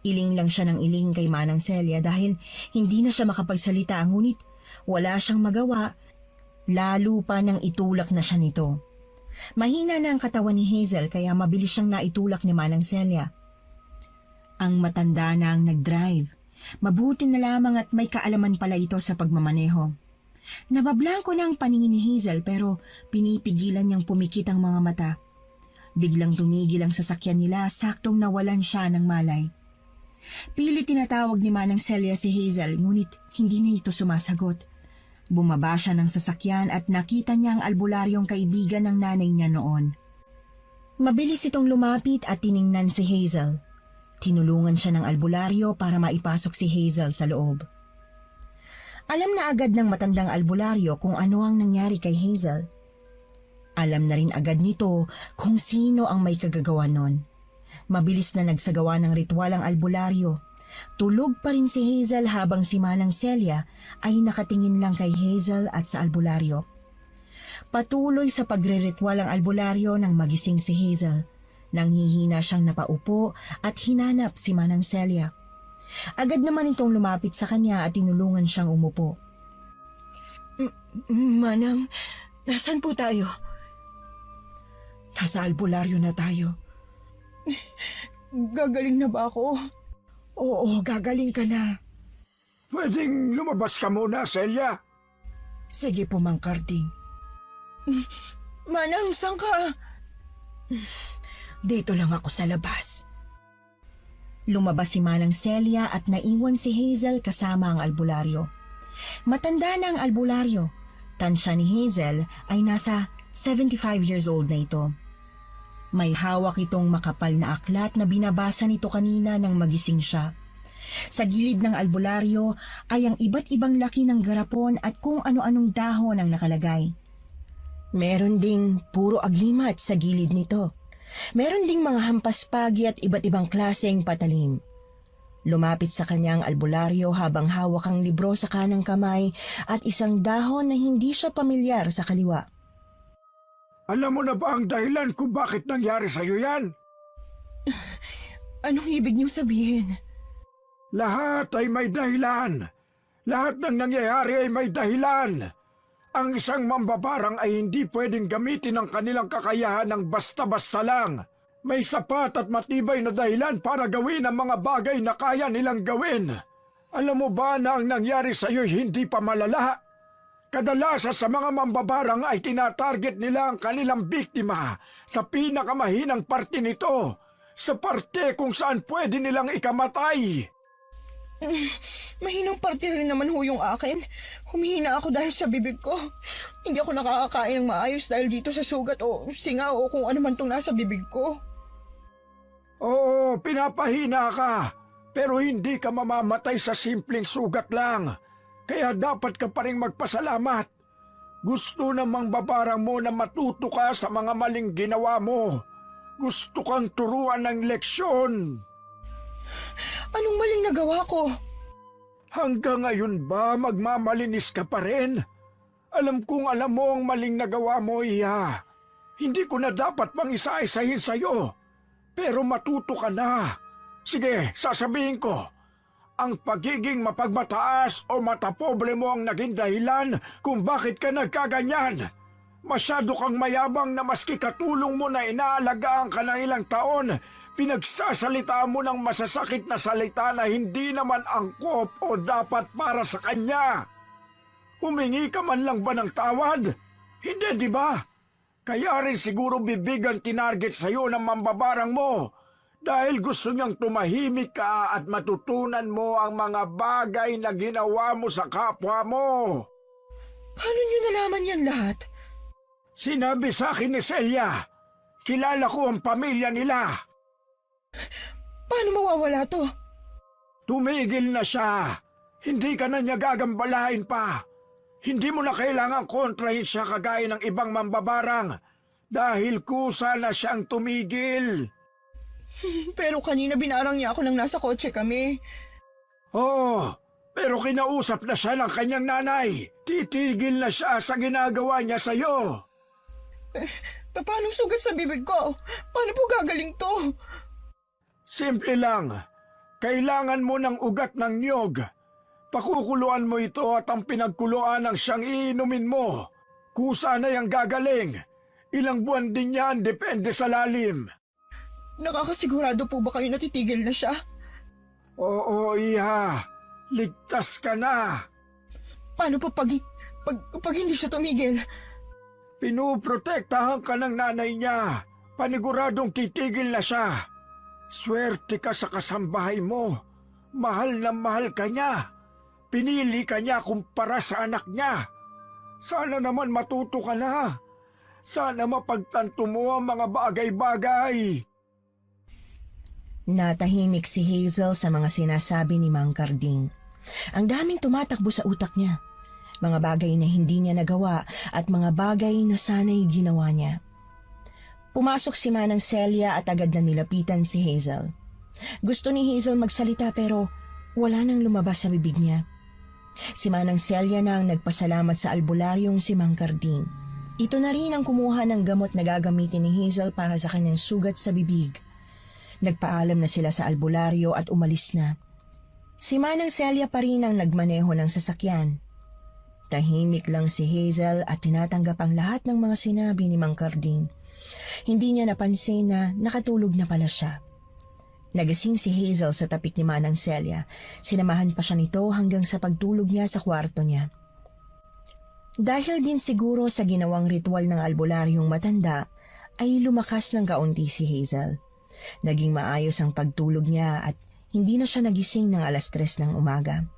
Iling lang siya ng iling kay Manang Celia dahil hindi na siya makapagsalita ngunit wala siyang magawa, lalo pa nang itulak na siya nito. Mahina na ang katawan ni Hazel kaya mabilis siyang naitulak ni Manang Celia. Ang matanda na ang nag-drive. Mabuti na lamang at may kaalaman pala ito sa pagmamaneho. Nabablangko na ang paningin ni Hazel pero pinipigilan niyang pumikit ang mga mata. Biglang tumigil ang sasakyan nila, saktong nawalan siya ng malay. Pilit tinatawag ni Manang Celia si Hazel ngunit hindi na ito sumasagot. Bumaba siya ng sasakyan at nakita niya ang albularyong kaibigan ng nanay niya noon. Mabilis itong lumapit at tiningnan si Hazel. Tinulungan siya ng albularyo para maipasok si Hazel sa loob. Alam na agad ng matandang albularyo kung ano ang nangyari kay Hazel. Alam na rin agad nito kung sino ang may kagagawa nun. Mabilis na nagsagawa ng ritual ang albularyo. Tulog pa rin si Hazel habang si Manang Celia ay nakatingin lang kay Hazel at sa albularyo. Patuloy sa pagre-ritual ang albularyo nang magising si Hazel. Nanghihina siyang napaupo at hinanap si Manang Celia. Agad naman itong lumapit sa kanya at tinulungan siyang umupo. Manang, nasan po tayo? Nasa albularyo na tayo. Gagaling na ba ako? Oo, gagaling ka na. Pwedeng lumabas ka muna, Celia. Sige po, Mang Karding. Manang, saan ka? Dito lang ako sa labas. Lumabas si Manang Celia at naiwan si Hazel kasama ang albularyo. Matanda na ang albularyo. Tansya ni Hazel ay nasa 75 years old na ito. May hawak itong makapal na aklat na binabasa nito kanina nang magising siya. Sa gilid ng albularyo ay ang iba't ibang laki ng garapon at kung ano-anong dahon ang nakalagay. Meron ding puro aglimat sa gilid nito. Meron ding mga hampaspagi at iba't ibang klaseng patalim. Lumapit sa kanyang albularyo habang hawak ang libro sa kanang kamay at isang dahon na hindi siya pamilyar sa kaliwa. Alam mo na ba ang dahilan kung bakit nangyari sa'yo yan? Anong ibig niyong sabihin? Lahat ay may dahilan. Lahat ng nangyayari ay may dahilan. Ang isang mambabarang ay hindi pwedeng gamitin ang kanilang kakayahan ng basta-basta lang. May sapat at matibay na dahilan para gawin ang mga bagay na kaya nilang gawin. Alam mo ba na ang nangyari sa iyo hindi pa malala? Kadalasan sa mga mambabarang ay tinatarget nila ang kanilang biktima sa pinakamahinang parte nito, sa parte kung saan pwede nilang ikamatay. Mahinang parte rin naman ho yung akin. Humihina ako dahil sa bibig ko. Hindi ako nakakakain ng maayos dahil dito sa sugat o singa o kung ano man itong nasa bibig ko. Oo, pinapahina ka, pero hindi ka mamamatay sa simpleng sugat lang. Kaya dapat ka pa rin magpasalamat. Gusto namang babarang mo na matuto ka sa mga maling ginawa mo. Gusto kang turuan ng leksyon. Anong maling nagawa ko? Hanggang ngayon ba magmamalinis ka pa rin? Alam kong alam mo ang maling nagawa mo, Iya. Hindi ko na dapat pang isa-isahin sa'yo. Pero matuto ka na. Sige, sasabihin ko. Ang pagiging mapagmataas o matapobre mo ang naging dahilan kung bakit ka nagkaganyan. Masyado kang mayabang na maski katulong mo na inaalagaan ka ng ilang taon, pinagsasalita mo ng masasakit na salita na hindi naman angkop o dapat para sa kanya. Humingi ka man lang ba ng tawad? Hindi, di ba? Kaya rin siguro bibigang tinarget sa'yo ng mambabarang mo dahil gusto niyang tumahimik ka at matutunan mo ang mga bagay na ginawa mo sa kapwa mo. Paano niyo nalaman yan lahat? Sinabi sa akin ni Celia. Kilala ko ang pamilya nila. Paano mawawala to? Tumigil na siya. Hindi ka na niya gagambalain pa. Hindi mo na kailangang kontrahin siya kagaya ng ibang mambabarang dahil kusa na siyang tumigil. Pero kanina binarang niya ako nang nasa kotse kami. Oo, pero kinausap na siya ng kanyang nanay. Titigil na siya sa ginagawa niya sa'yo. Paano sugat sa bibig ko? Paano po gagaling to? Simple lang. Kailangan mo ng ugat ng niyog. Pakukuluan mo ito at ang pinagkuluan ng siyang iinumin mo. Kusa na yang gagaling. Ilang buwan din yan, depende sa lalim. Nakakasigurado po ba kayo natitigil na siya? Oo, Iha. Ligtas ka na. Paano pa pag hindi siya tumigil? Pinuprotektahan ka ng nanay niya. Paniguradong titigil na siya. Swerte ka sa kasambahay mo. Mahal na mahal ka niya. Pinili ka niya kumpara sa anak niya. Sana naman matuto ka na. Sana mapagtanto mo ang mga bagay-bagay. Natahimik si Hazel sa mga sinasabi ni Mang Carding. Ang daming tumatakbo sa utak niya. Mga bagay na hindi niya nagawa at mga bagay na sana'y ginawa niya. Pumasok si Manang Celia at agad na nilapitan si Hazel. Gusto ni Hazel magsalita pero wala nang lumabas sa bibig niya. Si Manang Celia na ang nagpasalamat sa albularyong si Mang Carding. Ito na rin ang kumuha ng gamot na gagamitin ni Hazel para sa kanyang sugat sa bibig. Nagpaalam na sila sa albularyo at umalis na. Si Manang Celia pa rin ang nagmaneho ng sasakyan. Tahimik lang si Hazel at tinatanggap ang lahat ng mga sinabi ni Mang Carding. Hindi niya napansin na nakatulog na pala siya. Nagising si Hazel sa tapik ni Manang Celia. Sinamahan pa siya nito hanggang sa pagtulog niya sa kwarto niya. Dahil din siguro sa ginawang ritual ng albularyong matanda, ay lumakas ng kaunti si Hazel. Naging maayos ang pagtulog niya at hindi na siya nagising ng 3:00 ng umaga.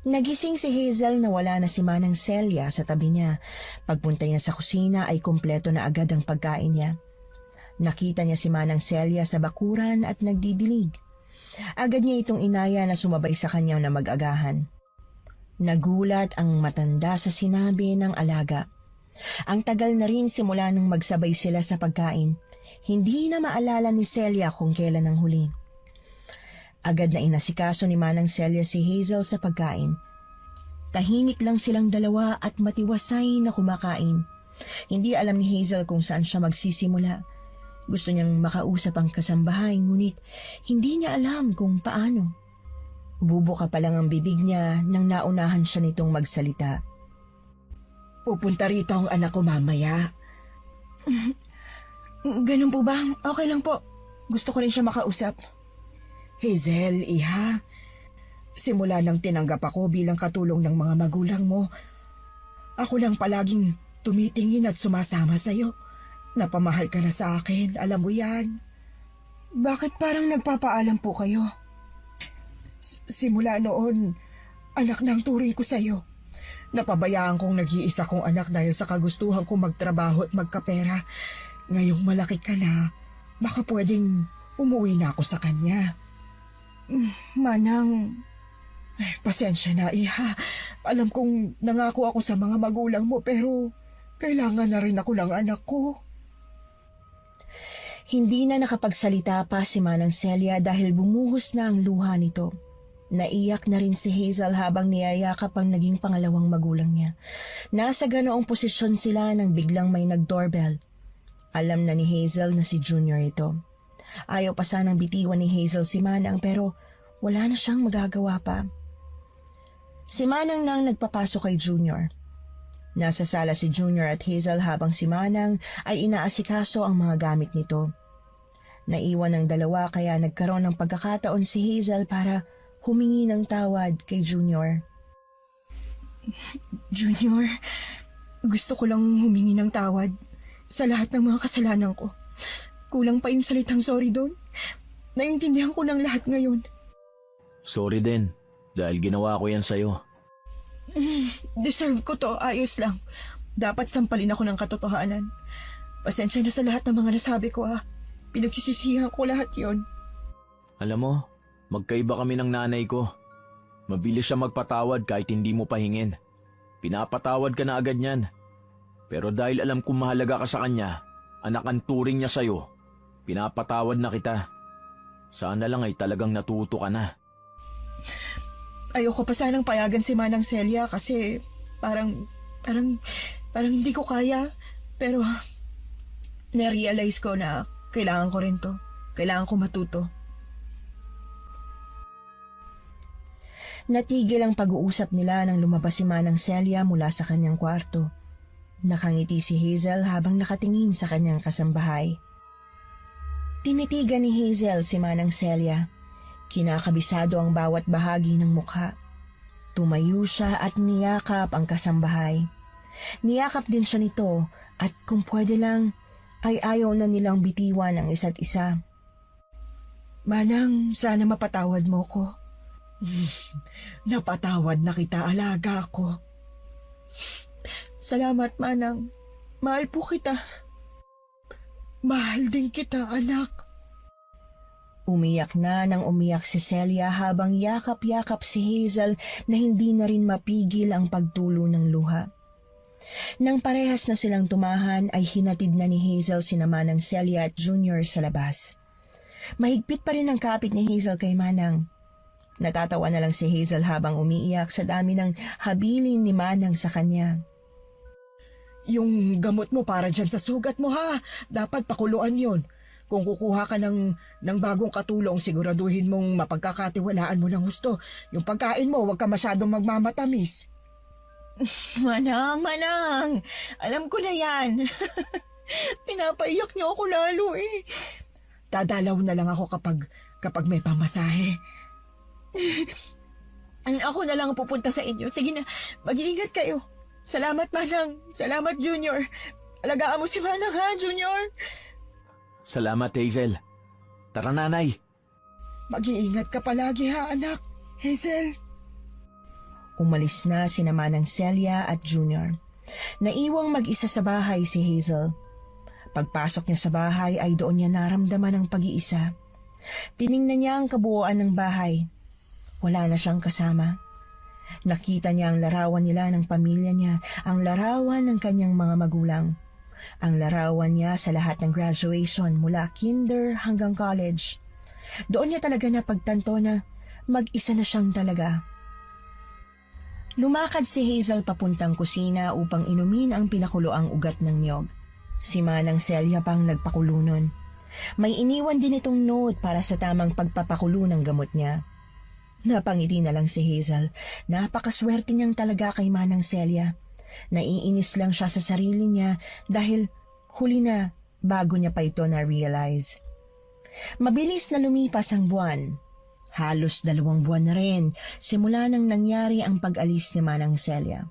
Nagising si Hazel na wala na si Manang Celia sa tabi niya. Pagpunta niya sa kusina ay kumpleto na agad ang pagkain niya. Nakita niya si Manang Celia sa bakuran at nagdidilig. Agad niya itong inaya na sumabay sa kanya na mag-agahan. Nagulat ang matanda sa sinabi ng alaga. Ang tagal na rin simula nang magsabay sila sa pagkain. Hindi na maalala ni Celia kung kailan ang huli. Agad na inasikaso ni Manang Celia si Hazel sa pagkain. Tahimik lang silang dalawa at matiwasay na kumakain. Hindi alam ni Hazel kung saan siya magsisimula. Gusto niyang makausap ang kasambahay ngunit hindi niya alam kung paano. Bubuka pa lang ang bibig niya nang naunahan siya nitong magsalita. Pupunta rito ang anak ko mamaya. Ganun po ba? Okay lang po. Gusto ko rin siya makausap. Hazel, Iha. Simula nang tinanggap ako bilang katulong ng mga magulang mo, ako lang palaging tumitingin at sumasama sa'yo. Napamahal ka na sa akin, alam mo yan. Bakit parang nagpapaalam po kayo? Simula noon, anak na ang turing ko sa'yo. Napabayaan kong nag-iisa kong anak dahil sa kagustuhan kong magtrabaho at magkapera. Ngayong malaki ka na, baka pwedeng umuwi na ako sa kanya. Manang, Pasensya na, Iha. Alam kong nangako ako sa mga magulang mo pero kailangan na rin ako ng anak ko. hindi na nakapagsalita pa si Manang Celia dahil bumuhos na ang luha nito. Naiyak na rin si Hazel habang niyayakap ang naging pangalawang magulang niya. Nasa ganoong posisyon sila nang biglang may nag-doorbell. Alam na ni Hazel na si Junior ito. Ayaw pa sanang bitiwan ni Hazel si Manang pero wala na siyang magagawa pa. Si Manang nang nagpapasok kay Junior. Nasa sala si Junior at Hazel habang si Manang ay inaasikaso ang mga gamit nito. Naiwan ng dalawa kaya nagkaroon ng pagkakataon si Hazel para humingi ng tawad kay Junior. Junior, gusto ko lang humingi ng tawad sa lahat ng mga kasalanan ko. Kulang pa yung salitang sorry doon. Naiintindihan ko ng lahat ngayon. Sorry din, dahil ginawa ko yan sa'yo. Deserve ko to, ayos lang. Dapat sampalin ako ng katotohanan. Pasensya na sa lahat ng mga nasabi ko ha. Pinagsisisihan ko lahat yon. Alam mo, magkaiba kami ng nanay ko. Mabilis siya magpatawad kahit hindi mo pahingin. Pinapatawad ka na agad niyan. Pero dahil alam kong mahalaga ka sa kanya, anak ang turing niya sa'yo, pinapatawad na kita. Sana lang ay talagang natuto ka na. Ayoko pa sanang payagan si Manang Celia kasi parang hindi ko kaya. Pero na-realize ko na kailangan ko rin to. Kailangan ko matuto. Natigil ang pag-uusap nila nang lumabas si Manang Celia mula sa kanyang kwarto. Nakangiti si Hazel habang nakatingin sa kanyang kasambahay. Tinitigan ni Hazel si Manang Celia. Kinakabisado ang bawat bahagi ng mukha. Tumayo siya at niyakap ang kasambahay. Niyakap din siya nito at kung pwede lang ay ayaw na nilang bitiwan ang isa't isa. Manang, sana mapatawad mo ko. Napatawad na kita, alaga ko. Salamat, Manang. Mahal po kita. Mahal din kita, anak. Umiyak na nang umiyak si Celia habang yakap-yakap si Hazel na hindi na rin mapigil ang pagtulo ng luha. Nang parehas na silang tumahan ay hinatid na ni Hazel si Manang Celia at Junior sa labas. Mahigpit pa rin ang kapit ni Hazel kay Manang. Natatawa na lang si Hazel habang umiiyak sa dami ng habilin ni Manang sa kanya. Yung gamot mo para dyan sa sugat mo ha. Dapat pakuluan yon. Kung kukuha ka ng bagong katulong, siguraduhin mong mapagkakatiwalaan mo ng husto. Yung pagkain mo, huwag ka masyadong magmamatamis. Manang. Alam ko na yan. Pinapaiyak niyo ako lalo eh. Dadalaw na lang ako kapag may pamasahe. Ako na lang ang pupunta sa inyo. Sige na, mag-iingat kayo. Salamat, Manang. Salamat, Junior. Alagaan mo si Manang, ha, Junior? Salamat, Hazel. Tara, nanay. Mag-iingat ka palagi, ha, anak. Hazel. Umalis na sina Manang Celia at Junior. Naiwang mag-isa sa bahay si Hazel. Pagpasok niya sa bahay ay doon niya naramdaman ang pag-iisa. Tiningnan niya ang kabuuan ng bahay. Wala na siyang kasama. Nakita niya ang larawan nila ng pamilya niya, ang larawan ng kanyang mga magulang. Ang larawan niya sa lahat ng graduation mula kinder hanggang college. Doon niya talaga napagtanto na mag-isa na siyang talaga. Lumakad si Hazel papuntang kusina upang inumin ang pinakuloang ugat ng niyog. Si Manang Celia pang nagpakulo nun. May iniwan din itong note para sa tamang pagpapakulo ng gamot niya. Napangiti na lang si Hazel. Napakaswerte niyang talaga kay Manang Celia. Naiinis lang siya sa sarili niya dahil huli na bago niya pa ito na-realize. Mabilis na lumipas ang buwan. Halos 2 buwan na rin simula nang nangyari ang pag-alis ni Manang Celia.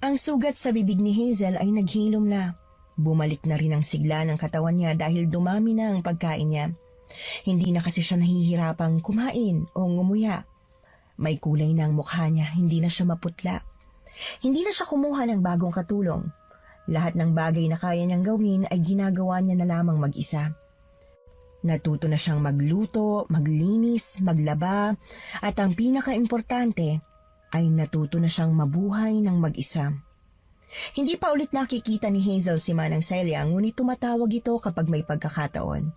Ang sugat sa bibig ni Hazel ay naghilom na. Bumalik na rin ang sigla ng katawan niya dahil dumami na ang pagkain niya. Hindi na kasi siya nahihirapang kumain o ngumuya. May kulay na ang mukha niya, hindi na siya maputla. Hindi na siya kumuha ng bagong katulong. Lahat ng bagay na kaya niyang gawin ay ginagawa niya na lamang mag-isa. Natuto na siyang magluto, maglinis, maglaba, at ang pinaka-importante ay natuto na siyang mabuhay ng mag-isa. Hindi pa ulit nakikita ni Hazel si Manang Celia, ngunit tumatawag ito kapag may pagkakataon.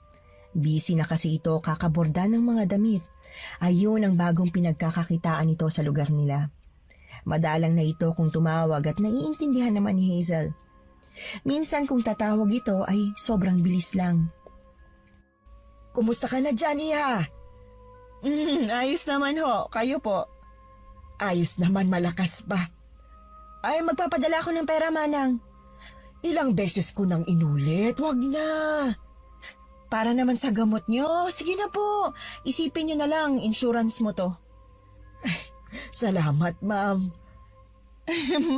Busy na kasi ito kakaborda ng mga damit. Ayun ang bagong pinagkakakitaan nito sa lugar nila. Madalang na ito kung tumawag at naiintindihan naman ni Hazel. Minsan kung tatawag ito ay sobrang bilis lang. Kumusta ka na dyan, Iha? Ayos naman ho. Kayo po? Ayos naman, malakas pa. Ay, magpapadala ko ng pera, Manang. Ilang beses ko nang inulit. Wag na. Para naman sa gamot niyo. Sige na po. Isipin niyo na lang, insurance mo to. Salamat, ma'am.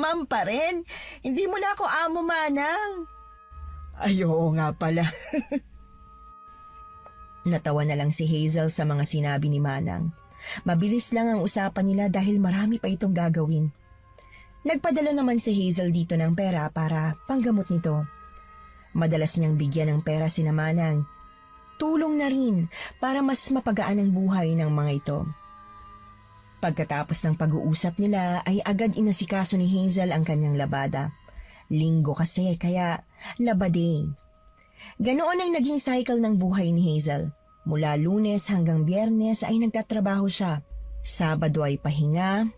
Ma'am pa rin. Hindi mo na ako amo, Manang. Ay, oo nga pala. Natawa na lang si Hazel sa mga sinabi ni Manang. Mabilis lang ang usapan nila dahil marami pa itong gagawin. Nagpadala naman si Hazel dito ng pera para panggamot nito. Madalas niyang bigyan ng pera si Manang. Tulong na rin para mas mapagaan ang buhay ng mga ito. Pagkatapos ng pag-uusap nila ay agad inasikaso ni Hazel ang kanyang labada. Linggo kasi kaya labade. Ganoon ang naging cycle ng buhay ni Hazel. Mula Lunes hanggang Biyernes ay nagtatrabaho siya. Sabado ay pahinga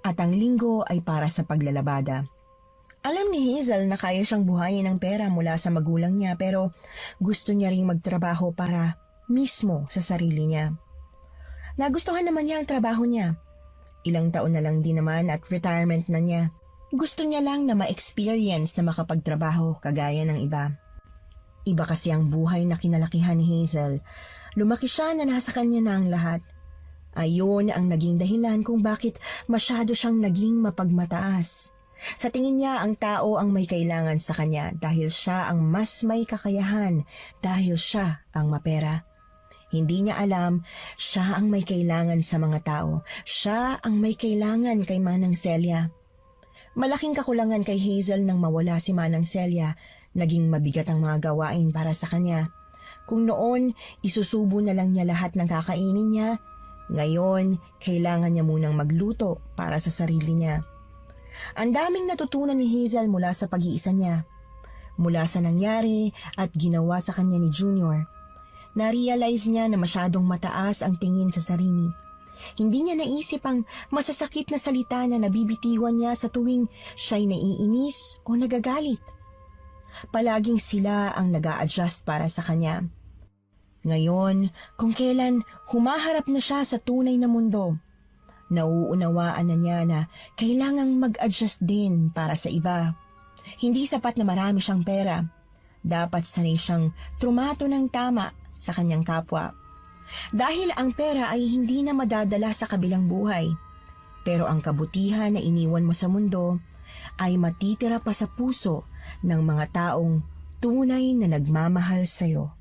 at ang Linggo ay para sa paglalabada. Alam ni Hazel na kaya siyang buhayin ng pera mula sa magulang niya pero gusto niya ring magtrabaho para mismo sa sarili niya. Nagustuhan naman niya ang trabaho niya. Ilang taon na lang din naman at retirement na niya. Gusto niya lang na ma-experience na makapagtrabaho kagaya ng iba. Iba kasi ang buhay na kinalakihan ni Hazel. Lumaki siya na nasa kanya na ang lahat. Ayon ang naging dahilan kung bakit masyado siyang naging mapagmataas. Sa tingin niya ang tao ang may kailangan sa kanya dahil siya ang mas may kakayahan dahil siya ang mapera. Hindi niya alam, siya ang may kailangan sa mga tao. Siya ang may kailangan kay Manang Celia. Malaking kakulangan kay Hazel nang mawala si Manang Celia. Naging mabigat ang mga gawain para sa kanya. Kung noon, isusubo na lang niya lahat ng kakainin niya, ngayon, kailangan niya munang magluto para sa sarili niya. Ang daming natutunan ni Hazel mula sa pag-iisa niya. Mula sa nangyari at ginawa sa kanya ni Junior. Na-realize niya na masyadong mataas ang tingin sa sarili. Hindi niya naisip ang masasakit na salita na nabibitiwan niya sa tuwing siya'y naiinis o nagagalit. Palaging sila ang nag-a-adjust para sa kanya. Ngayon, kung kailan humaharap na siya sa tunay na mundo, nauunawaan na niya na kailangang mag-adjust din para sa iba. Hindi sapat na marami siyang pera. Dapat sanay siyang trumato ng tama sa kanyang kapwa. Dahil ang pera ay hindi na madadala sa kabilang buhay. Pero ang kabutihan na iniwan mo sa mundo ay matitira pa sa puso ng mga taong tunay na nagmamahal sa'yo.